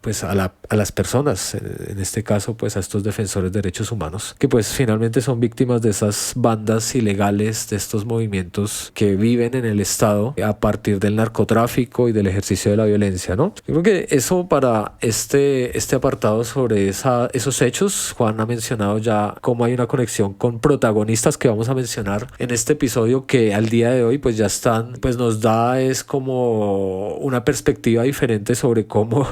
las personas, en este caso pues a estos defensores de derechos humanos, que pues finalmente son víctimas de esas bandas ilegales, de estos movimientos que viven en el Estado a partir del narcotráfico y del ejercicio de la violencia, ¿no? Yo creo que eso para este apartado sobre esos hechos. Juan ha mencionado ya cómo hay una conexión con protagonistas que vamos a mencionar en este episodio, que al día de hoy pues ya están, pues nos da es como una perspectiva diferente sobre cómo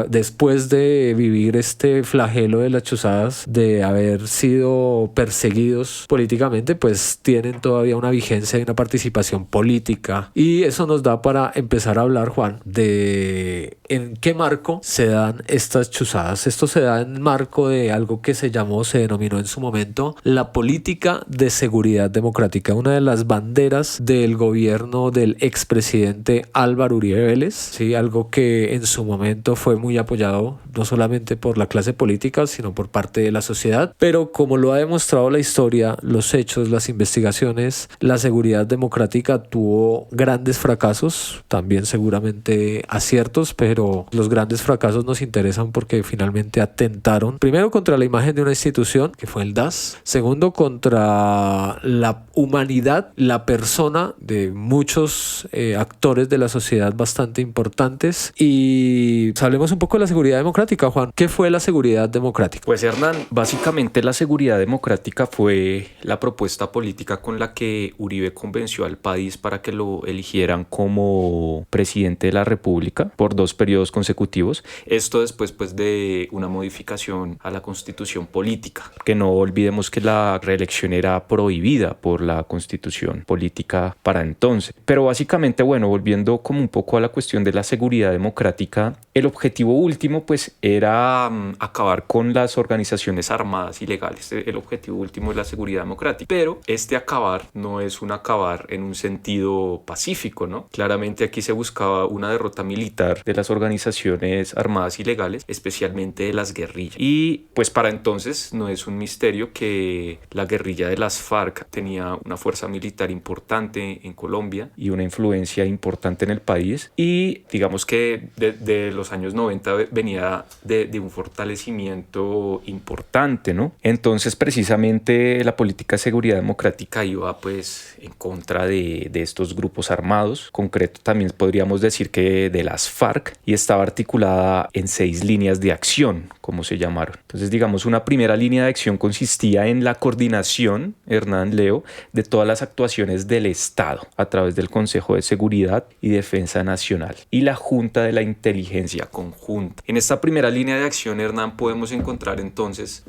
después de vivir este flagelo de las chuzadas, de haber sido perseguidos políticamente, pues tienen todavía una vigencia y una participación política, y eso nos da para empezar a hablar, Juan, de en qué marco se dan estas chuzadas. Esto se da en marco de algo que se denominó en su momento la política de seguridad democrática, una de las banderas del gobierno del expresidente Álvaro Uribe Vélez, ¿sí? Algo que en su momento fue muy apoyado no solamente por la clase política, sino por parte de la sociedad, pero como lo ha demostrado la historia, los hechos, las investigaciones, la seguridad democrática tuvo grandes fracasos, también seguramente aciertos, pero los grandes fracasos nos interesan porque finalmente atentaron, primero, contra la imagen de una institución, que fue el DAS, segundo, contra la humanidad, la persona de muchos actores de la sociedad bastante importantes. Y hablemos un poco de la seguridad democrática, Juan. ¿Qué fue la seguridad democrática? Pues, Hernán, básicamente la seguridad democrática fue la propuesta política con la que Uribe convenció al país para que lo eligieran como presidente de la República por 2 periodos consecutivos. Esto después pues de una modificación a la constitución política, que no olvidemos que la reelección era prohibida por la constitución política para entonces. Pero básicamente, bueno, volviendo como un poco a la cuestión de la seguridad democrática, el objetivo último pues era acabar con las organizaciones armadas ilegales. El objetivo último es la seguridad democrática, pero este acabar no es un acabar en un sentido pacífico, ¿no? Claramente aquí se buscaba una derrota militar de las organizaciones armadas ilegales, especialmente de las guerrillas. Y pues para entonces no es un misterio que la guerrilla de las FARC tenía una fuerza militar importante en Colombia, revolucionaria y una influencia importante en el país, y digamos que de los años 90 venía de un fortalecimiento importante, ¿no? Entonces precisamente la política de seguridad democrática iba pues en contra de estos grupos armados, concreto también podríamos decir que de las FARC, y estaba articulada en 6 líneas de acción, como se llamaron. Entonces digamos, una primera línea de acción consistía en la coordinación, Hernán, Leo, de todas las actuaciones del Estado a través del Consejo de Seguridad y Defensa Nacional y la Junta de la Inteligencia Conjunta. En esta primera línea de acción, Hernán, podemos encontrar entonces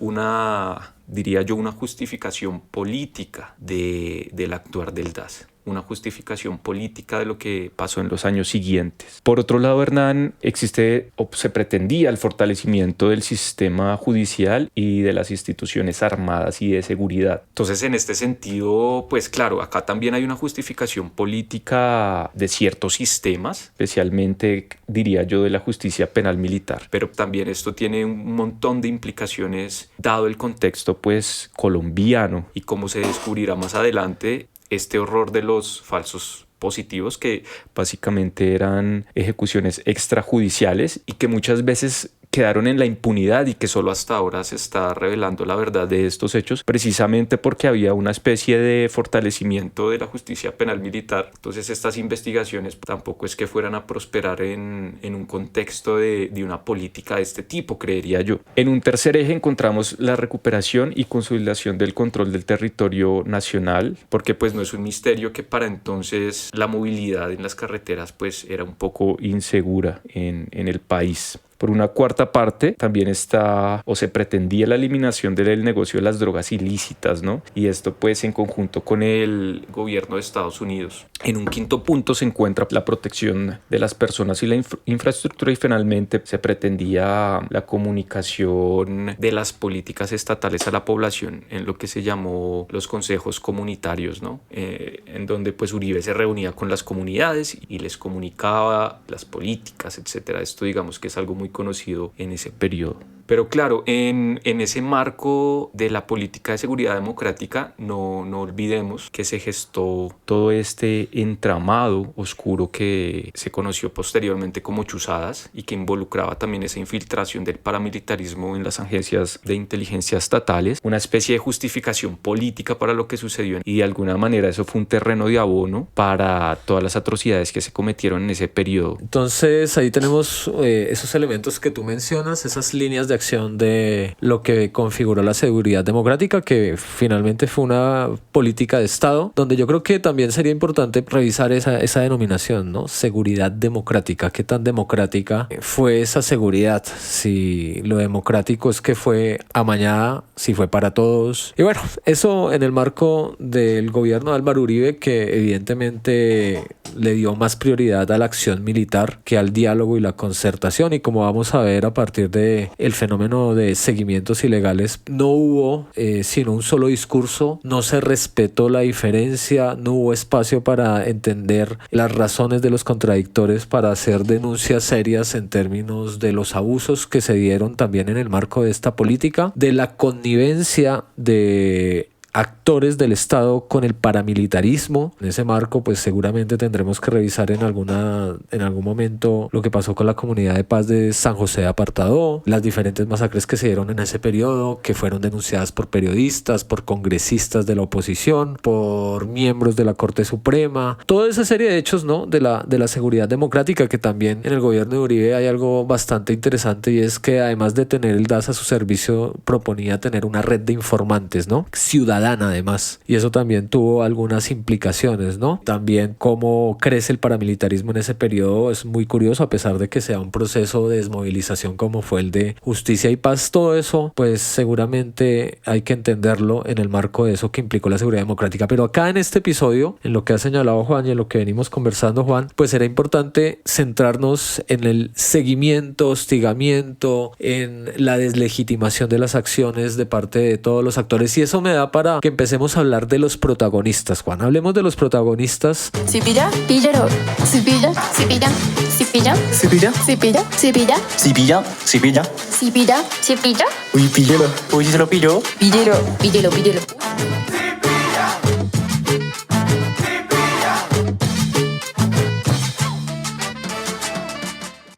diría yo, una justificación política del actuar del DAS. Una justificación política de lo que pasó en los años siguientes. Por otro lado, Hernán, se pretendía el fortalecimiento del sistema judicial y de las instituciones armadas y de seguridad. Entonces, en este sentido, pues claro, acá también hay una justificación política de ciertos sistemas, especialmente, diría yo, de la justicia penal militar. Pero también esto tiene un montón de implicaciones, dado el contexto, pues, colombiano, y como se descubrirá más adelante, este horror de los falsos positivos, que básicamente eran ejecuciones extrajudiciales y que muchas veces quedaron en la impunidad, y que solo hasta ahora se está revelando la verdad de estos hechos, precisamente porque había una especie de fortalecimiento de la justicia penal militar. Entonces estas investigaciones tampoco es que fueran a prosperar en un contexto de una política de este tipo, creería yo. En un tercer eje encontramos la recuperación y consolidación del control del territorio nacional, porque pues no es un misterio que para entonces la movilidad en las carreteras pues era un poco insegura en el país. Por una cuarta parte, también se pretendía la eliminación del negocio de las drogas ilícitas, ¿no? Y esto pues en conjunto con el gobierno de Estados Unidos. En un quinto punto se encuentra la protección de las personas y la infraestructura, y finalmente se pretendía la comunicación de las políticas estatales a la población en lo que se llamó los consejos comunitarios, ¿no? En donde pues Uribe se reunía con las comunidades y les comunicaba las políticas, etcétera. Esto digamos que es algo muy conocido en ese periodo. Pero claro, en ese marco de la política de seguridad democrática, no olvidemos que se gestó todo este entramado oscuro que se conoció posteriormente como chuzadas, y que involucraba también esa infiltración del paramilitarismo en las agencias de inteligencia estatales, una especie de justificación política para lo que sucedió, y de alguna manera eso fue un terreno de abono para todas las atrocidades que se cometieron en ese periodo. Entonces ahí tenemos esos elementos que tú mencionas, esas líneas de acción de lo que configuró la seguridad democrática, que finalmente fue una política de Estado, donde yo creo que también sería importante revisar esa denominación, ¿no? Seguridad democrática. ¿Qué tan democrática fue esa seguridad? Si lo democrático es que fue amañada, si fue para todos. Y bueno, eso en el marco del gobierno de Álvaro Uribe, que evidentemente le dio más prioridad a la acción militar que al diálogo y la concertación, y como vamos a ver a partir de el fenómeno de seguimientos ilegales, no hubo sino un solo discurso, no se respetó la diferencia, no hubo espacio para entender las razones de los contradictores, para hacer denuncias serias en términos de los abusos que se dieron también en el marco de esta política, de la connivencia de actores del Estado con el paramilitarismo. En ese marco pues seguramente tendremos que revisar en algún momento lo que pasó con la comunidad de paz de San José de Apartadó, las diferentes masacres que se dieron en ese periodo, que fueron denunciadas por periodistas, por congresistas de la oposición, por miembros de la Corte Suprema, toda esa serie de hechos, ¿no? de la seguridad democrática, que también en el gobierno de Uribe hay algo bastante interesante, y es que además de tener el DAS a su servicio, proponía tener una red de informantes, ¿no? Ciudadanos además, y eso también tuvo algunas implicaciones, ¿no? También cómo crece el paramilitarismo en ese periodo es muy curioso, a pesar de que sea un proceso de desmovilización como fue el de Justicia y Paz. Todo eso pues seguramente hay que entenderlo en el marco de eso que implicó la seguridad democrática. Pero acá en este episodio, en lo que ha señalado Juan y en lo que venimos conversando, Juan, pues era importante centrarnos en el seguimiento, hostigamiento, en la deslegitimación de las acciones de parte de todos los actores, y eso me da para que empecemos a hablar de los protagonistas. Juan, hablemos de los protagonistas. Si pilla, píllalo. Si pilla, si pilla. Si pilla, si pilla. Si pilla, si pilla. Si pilla, si pilla. Si pilla, si pilla. Uy, píllelo. Uy, se lo pilló. Píllelo, píllelo, píllelo.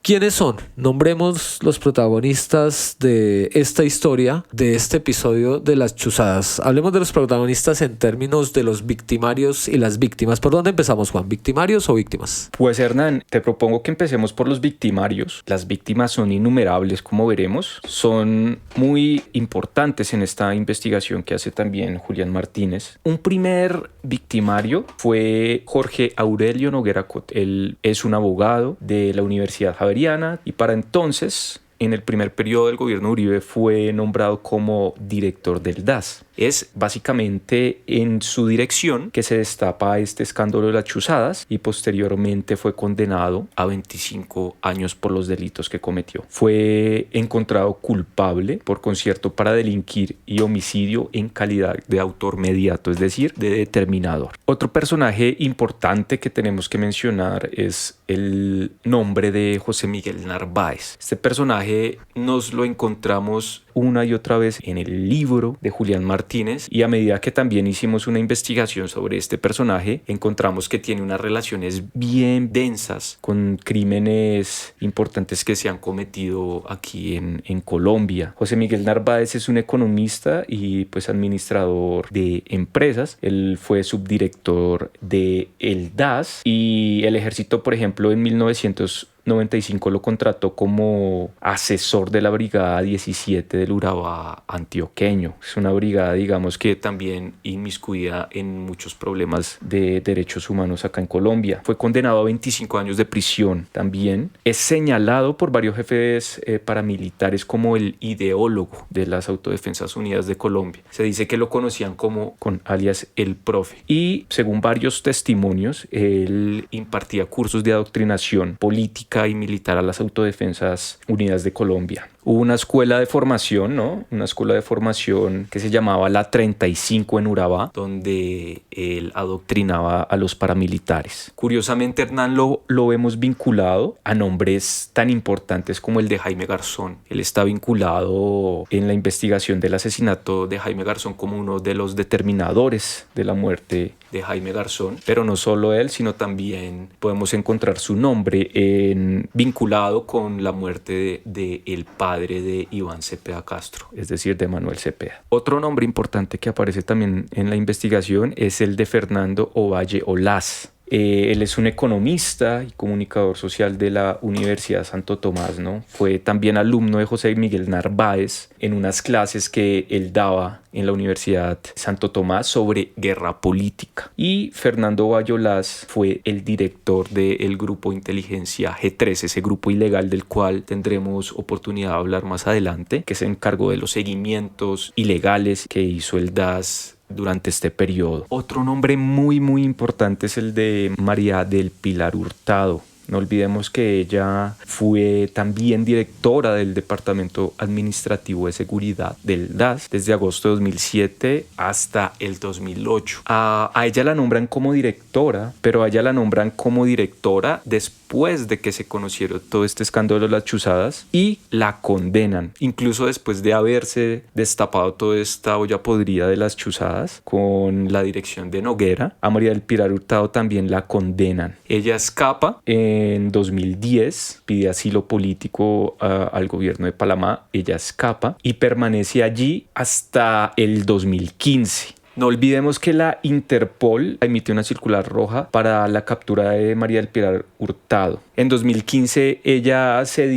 ¿Quiénes son? Nombremos los protagonistas de esta historia, de este episodio de las chuzadas. Hablemos de los protagonistas en términos de los victimarios y las víctimas. ¿Por dónde empezamos, Juan? ¿Victimarios o víctimas? Pues Hernán, te propongo que empecemos por los victimarios. Las víctimas son innumerables, como veremos. Son muy importantes en esta investigación que hace también Julián Martínez. Un primer victimario fue Jorge Aurelio Noguera Cot. Él es un abogado de la Universidad Javeriana y para entonces, en el primer periodo del gobierno Uribe, fue nombrado como director del DAS. Es básicamente en su dirección que se destapa este escándalo de las chuzadas y posteriormente fue condenado a 25 años por los delitos que cometió. Fue encontrado culpable por concierto para delinquir y homicidio en calidad de autor mediato, es decir, de determinador. Otro personaje importante que tenemos que mencionar es el nombre de José Miguel Narváez. Este personaje nos lo encontramos una y otra vez en el libro de Julián Martínez y a medida que también hicimos una investigación sobre este personaje encontramos que tiene unas relaciones bien densas con crímenes importantes que se han cometido aquí en Colombia. José Miguel Narváez es un economista y pues administrador de empresas. Él fue subdirector de el DAS y el ejército, por ejemplo, en 1995 lo contrató como asesor de la Brigada 17 del Urabá antioqueño. Es una brigada, digamos, que también inmiscuida en muchos problemas de derechos humanos acá en Colombia. Fue condenado a 25 años de prisión también. Es señalado por varios jefes paramilitares como el ideólogo de las Autodefensas Unidas de Colombia. Se dice que lo conocían como con alias el profe. Y según varios testimonios, él impartía cursos de adoctrinación política y militar a las Autodefensas Unidas de Colombia. Hubo una escuela de formación, ¿no? Una escuela de formación que se llamaba la 35 en Urabá, donde él adoctrinaba a los paramilitares. Curiosamente, Hernán lo vemos vinculado a nombres tan importantes como el de Jaime Garzón. Él está vinculado en la investigación del asesinato de Jaime Garzón como uno de los determinadores de la muerte de Jaime Garzón, pero no solo él, sino también podemos encontrar su nombre vinculado con la muerte de el padre de Iván Cepeda Castro, es decir, de Manuel Cepeda. Otro nombre importante que aparece también en la investigación es el de Fernando Ovalle Olaz. Él es un economista y comunicador social de la Universidad Santo Tomás, ¿no? Fue también alumno de José Miguel Narváez en unas clases que él daba en la Universidad Santo Tomás sobre guerra política. Y Fernando Bayolás fue el director del grupo Inteligencia G3, ese grupo ilegal del cual tendremos oportunidad de hablar más adelante, que se encargó de los seguimientos ilegales que hizo el DAS durante este periodo. Otro nombre muy importante es el de María del Pilar Hurtado. No olvidemos que ella fue también directora del Departamento Administrativo de Seguridad del DAS desde agosto de 2007 hasta el 2008. A ella la nombran como directora, pero a ella la nombran como directora después de que se conocieron todo este escándalo de las chuzadas y la condenan. Incluso después de haberse destapado toda esta olla podrida de las chuzadas con la dirección de Noguera, a María del Pilar Hurtado también la condenan. Ella escapa en 2010, pide asilo político al gobierno de Panamá. Ella escapa y permanece allí hasta el 2015. No olvidemos que la Interpol emitió una circular roja para la captura de María del Pilar Hurtado. En 2015 ella se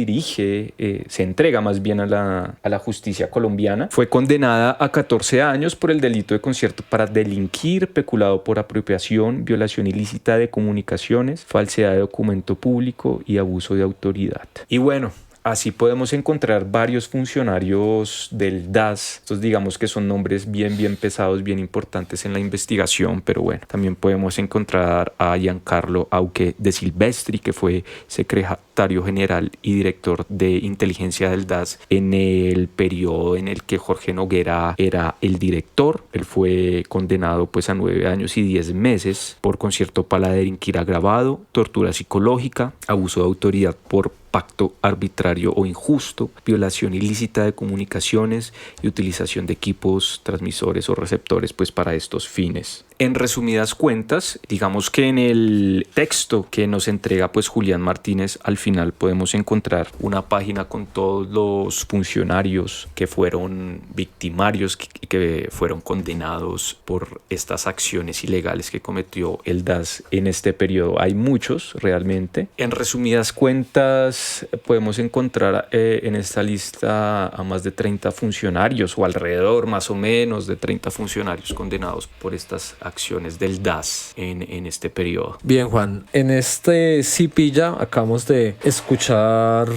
entrega más bien a la justicia colombiana. Fue condenada a 14 años por el delito de concierto para delinquir, peculado por apropiación, violación ilícita de comunicaciones, falsedad de documento público y abuso de autoridad. Y bueno, así podemos encontrar varios funcionarios del DAS. Estos digamos que son nombres bien pesados, bien importantes en la investigación, pero bueno, también podemos encontrar a Giancarlo Auque de Silvestri, que fue secretario general y director de inteligencia del DAS en el periodo en el que Jorge Noguera era el director. Él fue condenado pues a 9 años y 10 meses por concierto para delinquir agravado, tortura psicológica, abuso de autoridad por pacto arbitrario o injusto, violación ilícita de comunicaciones y utilización de equipos transmisores o receptores pues para estos fines. En resumidas cuentas, digamos que en el texto que nos entrega pues Julián Martínez al final podemos encontrar una página con todos los funcionarios que fueron victimarios, que fueron condenados por estas acciones ilegales que cometió el DAS en este periodo. Hay muchos realmente. En resumidas cuentas, podemos encontrar en esta lista a más de 30 funcionarios, o alrededor más o menos de 30 funcionarios condenados por estas acciones del DAS en este periodo. Bien, Juan, en este Sí Pilla acabamos de escuchar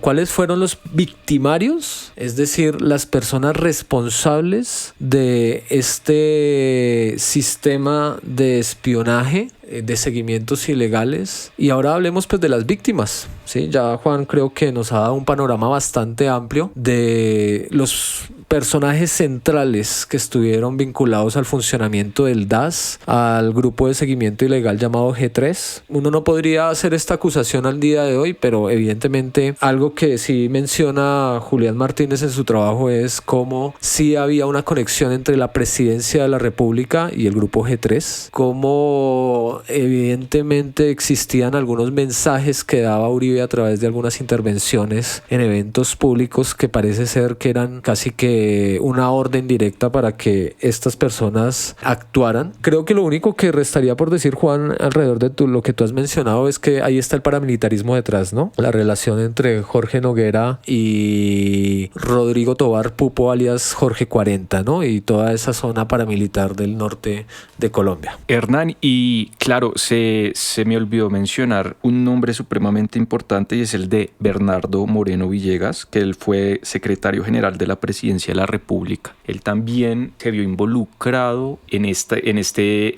cuáles fueron los victimarios, es decir, las personas responsables de este sistema de espionaje, de seguimientos ilegales. Y ahora hablemos pues de las víctimas, ¿sí? Ya Juan creo que nos ha dado un panorama bastante amplio de los personajes centrales que estuvieron vinculados al funcionamiento del DAS, al grupo de seguimiento ilegal llamado G3. Uno no podría hacer esta acusación al día de hoy, pero evidentemente algo que sí menciona Julián Martínez en su trabajo es cómo sí había una conexión entre la presidencia de la República y el grupo G3, cómo evidentemente existían algunos mensajes que daba Uribe a través de algunas intervenciones en eventos públicos que parece ser que eran casi que una orden directa para que estas personas actuaran. Creo que lo único que restaría por decir, Juan, alrededor de lo que tú has mencionado es que ahí está el paramilitarismo detrás, ¿no? La relación entre Jorge Noguera y Rodrigo Tobar Pupo, alias Jorge 40, ¿no? Y toda esa zona paramilitar del norte de Colombia. Hernán, y claro, se me olvidó mencionar un nombre supremamente importante, y es el de Bernardo Moreno Villegas, que él fue secretario general de la presidencia de la República. Él también se vio involucrado en este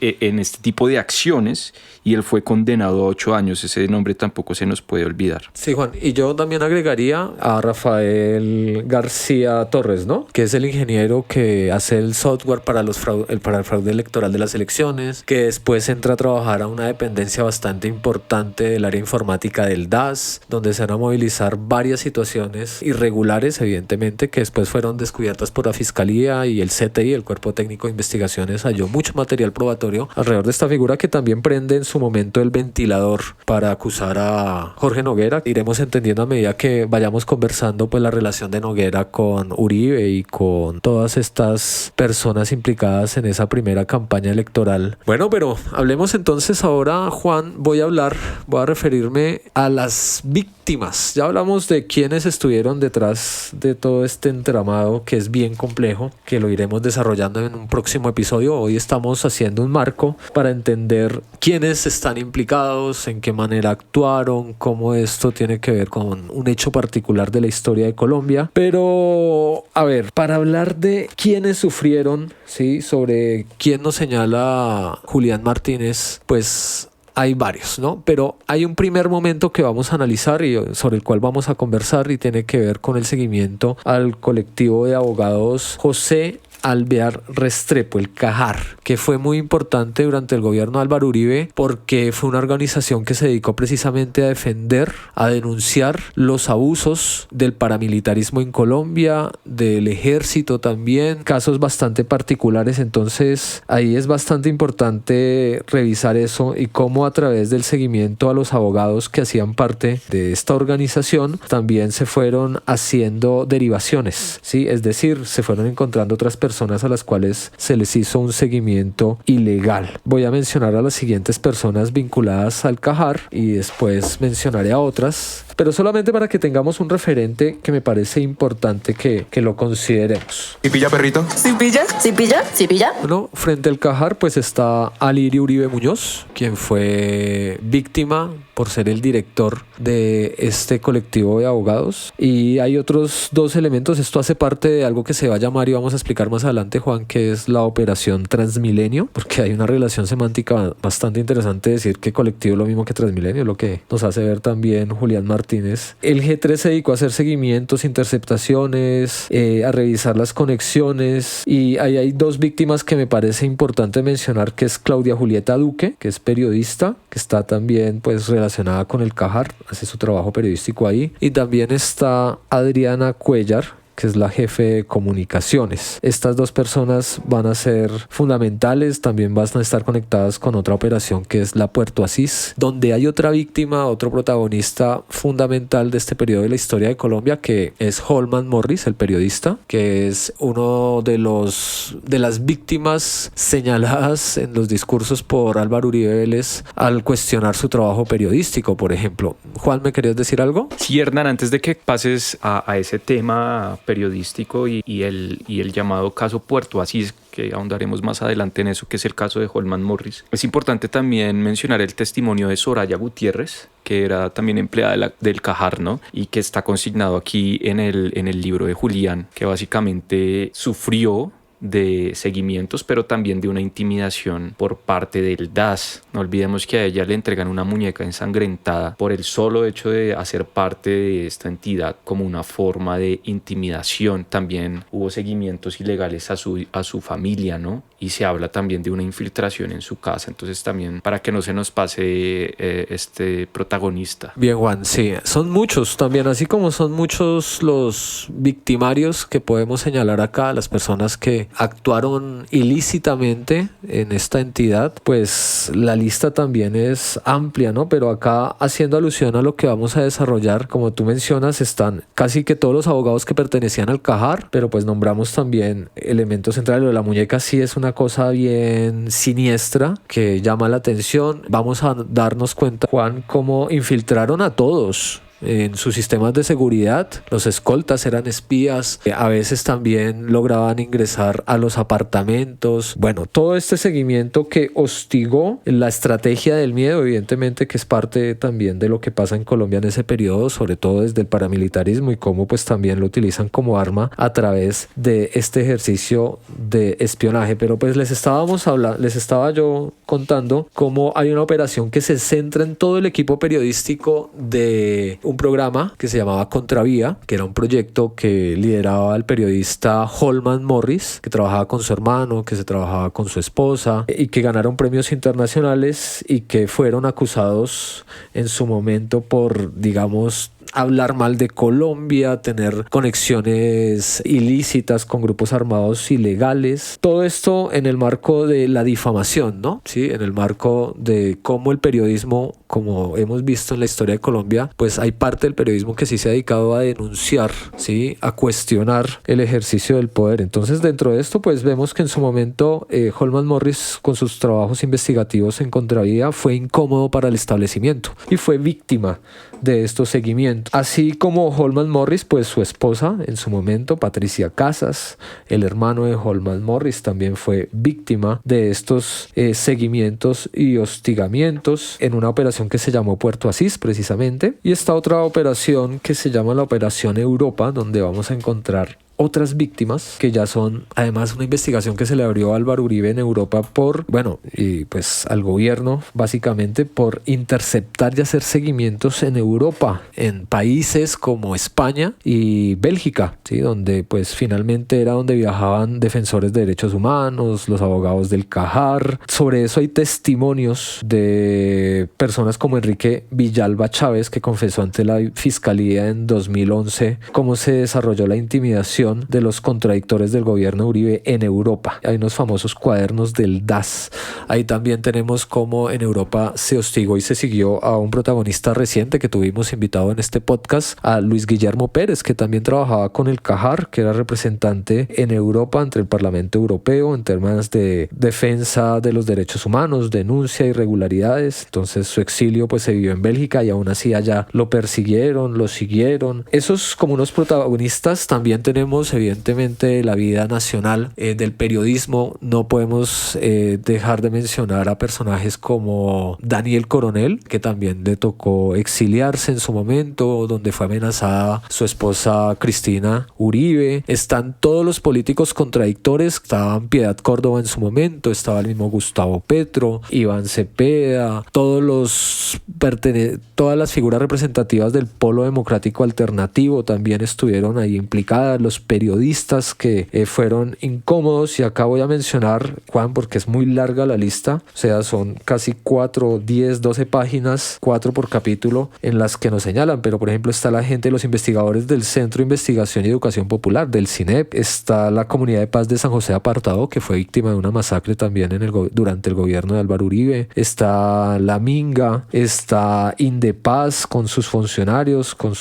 tipo de acciones, y él fue condenado a 8 años. Ese nombre tampoco se nos puede olvidar. Sí, Juan, y yo también agregaría a Rafael García Torres, ¿no? Que es el ingeniero que hace el software para el fraude electoral de las elecciones, que después entra a trabajar a una dependencia bastante importante del área informática del DAS, donde se van a movilizar varias situaciones irregulares, evidentemente, que después fueron descubiertas por la Fiscalía, y el CTI, el Cuerpo Técnico de Investigaciones, halló mucho material probatorio alrededor de esta figura, que también prende en su momento el ventilador para acusar a Jorge Noguera. Iremos entendiendo a medida que vayamos conversando pues la relación de Noguera con Uribe y con todas estas personas implicadas en esa primera campaña electoral. Bueno, pero hablemos entonces ahora, Juan. Voy a referirme a las víctimas. Ya hablamos de quiénes estuvieron detrás de todo este entramado, que es bien complejo, que lo iremos desarrollando en un próximo episodio. Hoy estamos haciendo un marco para entender quiénes están implicados, en qué manera actuaron, cómo esto tiene que ver con un hecho particular de la historia de Colombia. Pero, a ver, para hablar de quiénes sufrieron, ¿sí? Sobre quién nos señala Julián Martínez, pues hay varios, ¿no? Pero hay un primer momento que vamos a analizar y sobre el cual vamos a conversar, y tiene que ver con el seguimiento al colectivo de abogados José Alvear Restrepo, el CAJAR, que fue muy importante durante el gobierno de Álvaro Uribe, porque fue una organización que se dedicó precisamente a defender, a denunciar los abusos del paramilitarismo en Colombia, del ejército también, casos bastante particulares. Entonces ahí es bastante importante revisar eso, y cómo a través del seguimiento a los abogados que hacían parte de esta organización también se fueron haciendo derivaciones, ¿sí? Es decir, se fueron encontrando otras personas a las cuales se les hizo un seguimiento ilegal. Voy a mencionar a las siguientes personas vinculadas al CAJAR y después mencionaré a otras, pero solamente para que tengamos un referente que me parece importante que lo consideremos. ¿Sí pilla, perrito? ¿Sí pilla? ¿Sí pilla? ¿Sí pilla? Bueno, frente al CAJAR pues está Alirio Uribe Muñoz, quien fue víctima por ser el director de este colectivo de abogados, y hay otros dos elementos. Esto hace parte de algo que se va a llamar, y vamos a explicar más adelante, Juan, que es la operación Transmilenio, porque hay una relación semántica bastante interesante decir que colectivo es lo mismo que Transmilenio, lo que nos hace ver también Julián Martínez. El G3 se dedicó a hacer seguimientos, interceptaciones, a revisar las conexiones, y ahí hay dos víctimas que me parece importante mencionar, que es Claudia Julieta Duque, que es periodista, que está también pues relacionada con el CAJAR, hace su trabajo periodístico ahí, y también está Adriana Cuellar, que es la jefe de comunicaciones. Estas dos personas van a ser fundamentales, también van a estar conectadas con otra operación que es la Puerto Asís, donde hay otra víctima, otro protagonista fundamental de este periodo de la historia de Colombia, que es Holman Morris, el periodista, que es uno de las víctimas señaladas en los discursos por Álvaro Uribe Vélez al cuestionar su trabajo periodístico, por ejemplo. Juan, ¿me querías decir algo? Sí, Hernán, antes de que pases a ese tema periodístico y el llamado caso Puerto Asís, que ahondaremos más adelante en eso, que es el caso de Holman Morris, es importante también mencionar el testimonio de Soraya Gutiérrez, que era también empleada del Cajar, ¿no? Y que está consignado aquí en el libro de Julián, que básicamente sufrió de seguimientos, pero también de una intimidación por parte del DAS. No olvidemos que a ella le entregan una muñeca ensangrentada por el solo hecho de hacer parte de esta entidad como una forma de intimidación. También hubo seguimientos ilegales a su familia, ¿no? Y se habla también de una infiltración en su casa. Entonces también para que no se nos pase este protagonista. Bien, Juan, sí, son muchos también, así como son muchos los victimarios que podemos señalar acá, las personas que actuaron ilícitamente en esta entidad, pues la lista también es amplia, ¿no? Pero acá, haciendo alusión a lo que vamos a desarrollar, como tú mencionas, están casi que todos los abogados que pertenecían al Cajar, pero pues nombramos también elementos centrales. Lo de la muñeca sí es una cosa bien siniestra que llama la atención. Vamos a darnos cuenta, Juan, cómo infiltraron a todos en sus sistemas de seguridad. Los escoltas eran espías, a veces también lograban ingresar a los apartamentos. Bueno, todo este seguimiento que hostigó la estrategia del miedo, evidentemente, que es parte también de lo que pasa en Colombia en ese periodo, sobre todo desde el paramilitarismo, y cómo pues también lo utilizan como arma a través de este ejercicio de espionaje. Pero pues les estaba yo contando cómo hay una operación que se centra en todo el equipo periodístico de un programa que se llamaba Contravía, que era un proyecto que lideraba el periodista Holman Morris, que trabajaba con su hermano, que se trabajaba con su esposa, y que ganaron premios internacionales y que fueron acusados en su momento por, digamos, hablar mal de Colombia, tener conexiones ilícitas con grupos armados ilegales. Todo esto en el marco de la difamación, ¿no? Sí, en el marco de cómo el periodismo, como hemos visto en la historia de Colombia, pues hay parte del periodismo que sí se ha dedicado a denunciar, ¿sí? A cuestionar el ejercicio del poder. Entonces, dentro de esto, pues vemos que en su momento Holman Morris, con sus trabajos investigativos en Contravía, fue incómodo para el establecimiento y fue víctima de estos seguimientos. Así como Holman Morris, pues su esposa en su momento, Patricia Casas, el hermano de Holman Morris, también fue víctima de estos seguimientos y hostigamientos en una operación que se llamó Puerto Asís, precisamente. Y esta otra operación que se llama la Operación Europa, donde vamos a encontrar otras víctimas, que ya son además una investigación que se le abrió a Álvaro Uribe en Europa y pues al gobierno, básicamente por interceptar y hacer seguimientos en Europa, en países como España y Bélgica, ¿sí? Donde pues finalmente era donde viajaban defensores de derechos humanos, los abogados del Cajar. Sobre eso hay testimonios de personas como Enrique Villalba Chávez, que confesó ante la Fiscalía en 2011 cómo se desarrolló la intimidación de los contradictores del gobierno Uribe en Europa. Hay unos famosos cuadernos del DAS. Ahí también tenemos cómo en Europa se hostigó y se siguió a un protagonista reciente que tuvimos invitado en este podcast, a Luis Guillermo Pérez, que también trabajaba con el Cajar, que era representante en Europa ante el Parlamento Europeo en temas de defensa de los derechos humanos, denuncia irregularidades. Entonces su exilio pues se vivió en Bélgica y aún así allá lo persiguieron, lo siguieron. Esos como unos protagonistas. También tenemos evidentemente la vida nacional del periodismo. No podemos dejar de mencionar a personajes como Daniel Coronel, que también le tocó exiliarse en su momento, donde fue amenazada su esposa Cristina Uribe. Están todos los políticos contradictores. Estaban Piedad Córdoba en su momento, estaba el mismo Gustavo Petro, Iván Cepeda, todas las figuras representativas del polo democrático alternativo también estuvieron ahí implicadas, los periodistas que fueron incómodos. Y acá voy a mencionar, Juan, porque es muy larga la lista, o sea, son casi 4, 10, 12 páginas, 4 por capítulo, en las que nos señalan. Pero por ejemplo está la gente, los investigadores del Centro de Investigación y Educación Popular, del CINEP, está la Comunidad de Paz de San José de Apartado, que fue víctima de una masacre también durante el gobierno de Álvaro Uribe, está la Minga, está Indepaz con sus funcionarios, con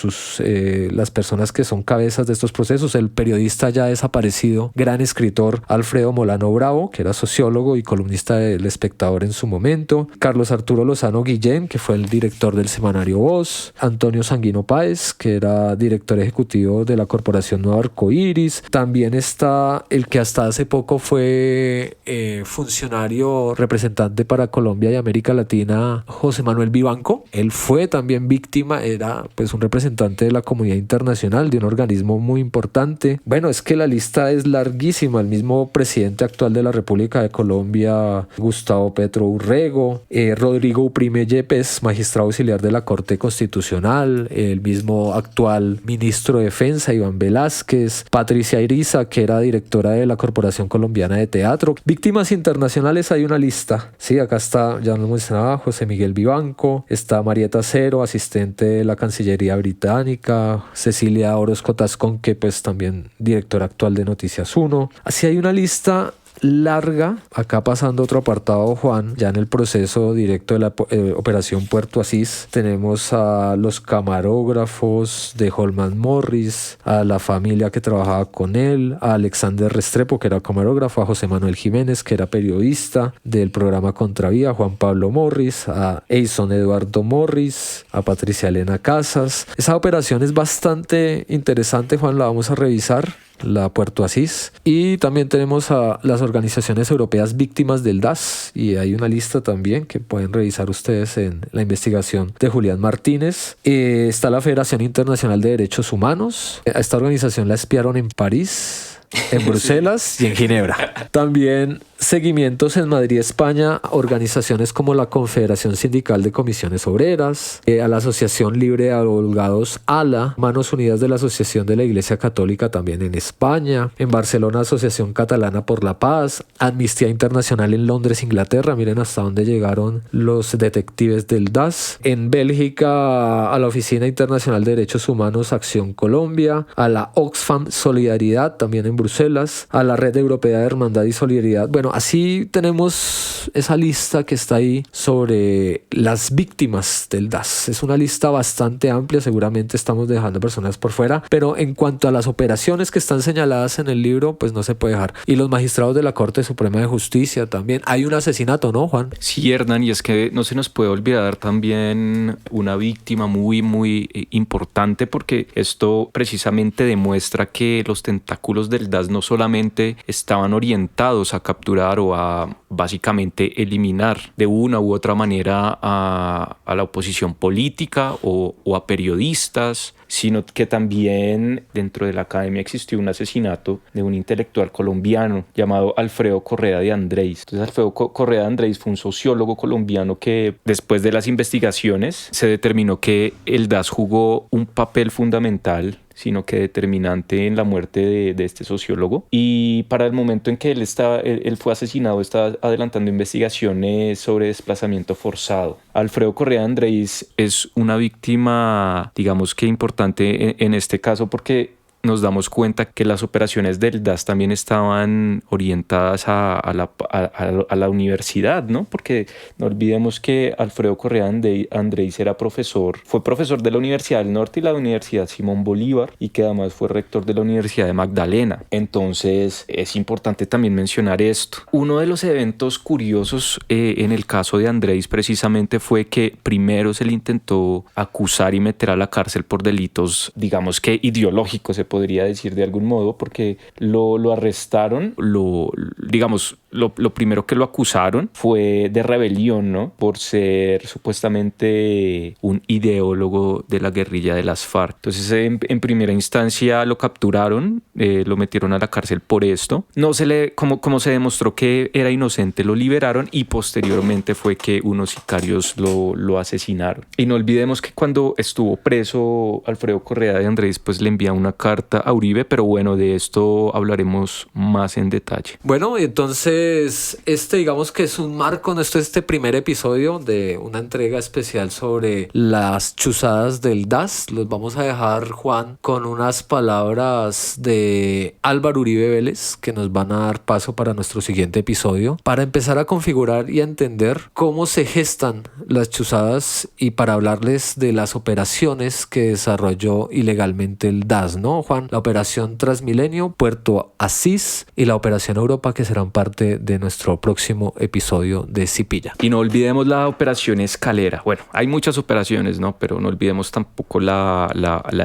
las personas que son cabezas de estos procesos, el periodista ya desaparecido, gran escritor Alfredo Molano Bravo, que era sociólogo y columnista del Espectador en su momento, Carlos Arturo Lozano Guillén, que fue el director del semanario Voz, Antonio Sanguino Páez, que era director ejecutivo de la Corporación Nuevo Arcoíris. También está el que hasta hace poco fue funcionario representante para Colombia y América Latina, José Manuel Vivanco. Él fue también víctima, era pues un representante de la comunidad internacional, de un organismo muy importante. Bueno, es que la lista es larguísima. El mismo presidente actual de la República de Colombia, Gustavo Petro Urrego, Rodrigo Uprime Yepes, magistrado auxiliar de la Corte Constitucional, el mismo actual ministro de Defensa, Iván Velázquez, Patricia Iriza, que era directora de la Corporación Colombiana de Teatro. Víctimas internacionales hay una lista, sí, acá está, ya lo mencionaba, José Miguel Vivanco, está Marieta Cero, asistente de la Cancillería Británica, Cecilia Orozco Tascón, que pues también directora actual de Noticias 1. Así hay una lista larga. Acá pasando otro apartado, Juan, ya en el proceso directo de la operación Puerto Asís, tenemos a los camarógrafos de Holman Morris, a la familia que trabajaba con él, a Alexander Restrepo, que era camarógrafo, a José Manuel Jiménez, que era periodista del programa Contravía, a Juan Pablo Morris, a Eison Eduardo Morris, a Patricia Elena Casas. Esa operación es bastante interesante, Juan, la vamos a revisar, la Puerto Asís. Y también tenemos a las organizaciones europeas víctimas del DAS, y hay una lista también que pueden revisar ustedes en la investigación de Julián Martínez. Está la Federación Internacional de Derechos Humanos. A esta organización la espiaron en París, en Bruselas y en Ginebra. También seguimientos en Madrid, España, organizaciones como la Confederación Sindical de Comisiones Obreras, a la Asociación Libre de Abogados ALA, Manos Unidas de la Asociación de la Iglesia Católica también en España, en Barcelona Asociación Catalana por la Paz, Amnistía Internacional en Londres, Inglaterra, miren hasta dónde llegaron los detectives del DAS, en Bélgica a la Oficina Internacional de Derechos Humanos Acción Colombia, a la Oxfam Solidaridad también en Bruselas, a la Red Europea de Hermandad y Solidaridad. Bueno, así tenemos esa lista que está ahí sobre las víctimas del DAS. Es una lista bastante amplia, seguramente estamos dejando personas por fuera, pero en cuanto a las operaciones que están señaladas en el libro, pues no se puede dejar. Y los magistrados de la Corte Suprema de Justicia también. Hay un asesinato, ¿no, Juan? Sí, Hernán, y es que no se nos puede olvidar también una víctima muy, muy importante, porque esto precisamente demuestra que los tentáculos del DAS no solamente estaban orientados a capturar o a básicamente eliminar de una u otra manera a la oposición política o a periodistas, sino que también dentro de la academia existió un asesinato de un intelectual colombiano llamado Alfredo Correa de Andrés. Entonces, Alfredo Correa de Andrés fue un sociólogo colombiano que, después de las investigaciones, se determinó que el DAS jugó un papel fundamental, sino que determinante, en la muerte de este sociólogo. Y para el momento en que él fue asesinado, estaba adelantando investigaciones sobre desplazamiento forzado. Alfredo Correa Andrés es una víctima, digamos que importante en este caso, porque nos damos cuenta que las operaciones del DAS también estaban orientadas a la universidad, ¿no? Porque no olvidemos que Alfredo Correa Andrés fue profesor de la Universidad del Norte y la Universidad Simón Bolívar, y que además fue rector de la Universidad de Magdalena. Entonces es importante también mencionar esto. Uno de los eventos curiosos en el caso de Andrés precisamente fue que primero se le intentó acusar y meter a la cárcel por delitos, digamos que ideológicos, se podría decir de algún modo, porque lo arrestaron, lo lo primero que lo acusaron fue de rebelión, ¿no? Por ser supuestamente un ideólogo de la guerrilla de las FARC. Entonces, en primera instancia lo capturaron, lo metieron a la cárcel por esto. No se le, como se demostró que era inocente, lo liberaron y posteriormente fue que unos sicarios lo asesinaron. Y no olvidemos que cuando estuvo preso Alfredo Correa de Andrés, pues le envía una carta a Uribe, pero bueno, de esto hablaremos más en detalle. Bueno, entonces digamos que es un marco, este primer episodio de una entrega especial sobre las chuzadas del DAS. Los vamos a dejar, Juan, con unas palabras de Álvaro Uribe Vélez que nos van a dar paso para nuestro siguiente episodio, para empezar a configurar y a entender cómo se gestan las chuzadas y para hablarles de las operaciones que desarrolló ilegalmente el DAS, ¿no, Juan? La operación Transmilenio, Puerto Asís y la operación Europa, que serán parte de nuestro próximo episodio de Cipilla. Y no olvidemos la operación Escalera. Bueno, hay muchas operaciones, ¿no? Pero no olvidemos tampoco la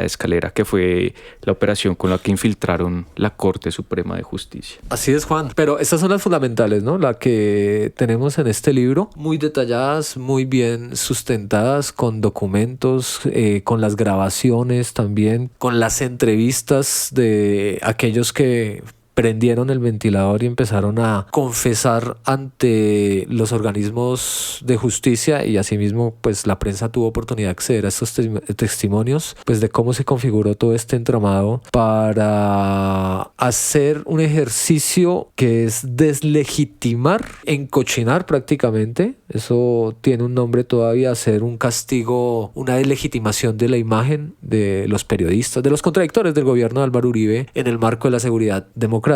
Escalera, que fue la operación con la que infiltraron la Corte Suprema de Justicia. Así es, Juan. Pero estas son las fundamentales, ¿no? La que tenemos en este libro, muy detalladas, muy bien sustentadas, con documentos, con las grabaciones también, con las entrevistas de aquellos que prendieron el ventilador y empezaron a confesar ante los organismos de justicia, y asimismo pues la prensa tuvo oportunidad de acceder a estos testimonios pues de cómo se configuró todo este entramado para hacer un ejercicio que es deslegitimar, encochinar prácticamente. Eso tiene un nombre todavía, hacer un castigo, una deslegitimación de la imagen de los periodistas, de los contradictores del gobierno de Álvaro Uribe en el marco de la seguridad democrática,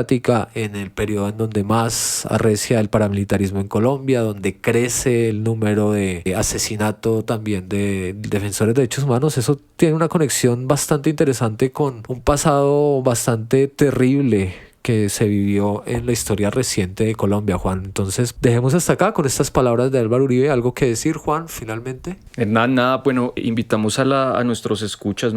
en el periodo en donde más arrecia el paramilitarismo en Colombia, donde crece el número de asesinato también de defensores de derechos humanos. Eso tiene una conexión bastante interesante con un pasado bastante terrible que se vivió en la historia reciente de Colombia, Juan. Entonces, dejemos hasta acá con estas palabras de Álvaro Uribe. ¿Algo que decir, Juan, finalmente? Nada, bueno, invitamos a nuestras escuchas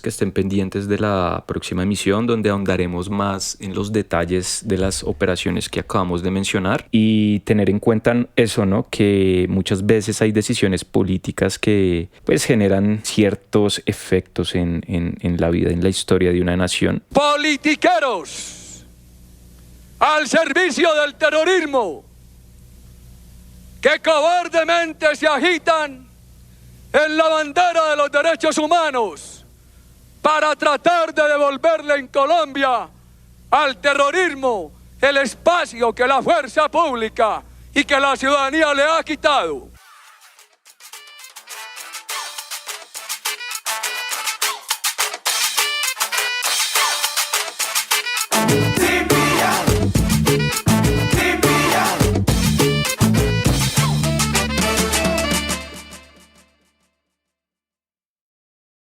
que estén pendientes de la próxima emisión, donde ahondaremos más en los detalles de las operaciones que acabamos de mencionar y tener en cuenta eso, ¿no? Que muchas veces hay decisiones políticas que pues generan ciertos efectos en la vida, en la historia de una nación. ¡Politiqueros! Al servicio del terrorismo, que cobardemente se agitan en la bandera de los derechos humanos para tratar de devolverle en Colombia al terrorismo el espacio que la fuerza pública y que la ciudadanía le ha quitado.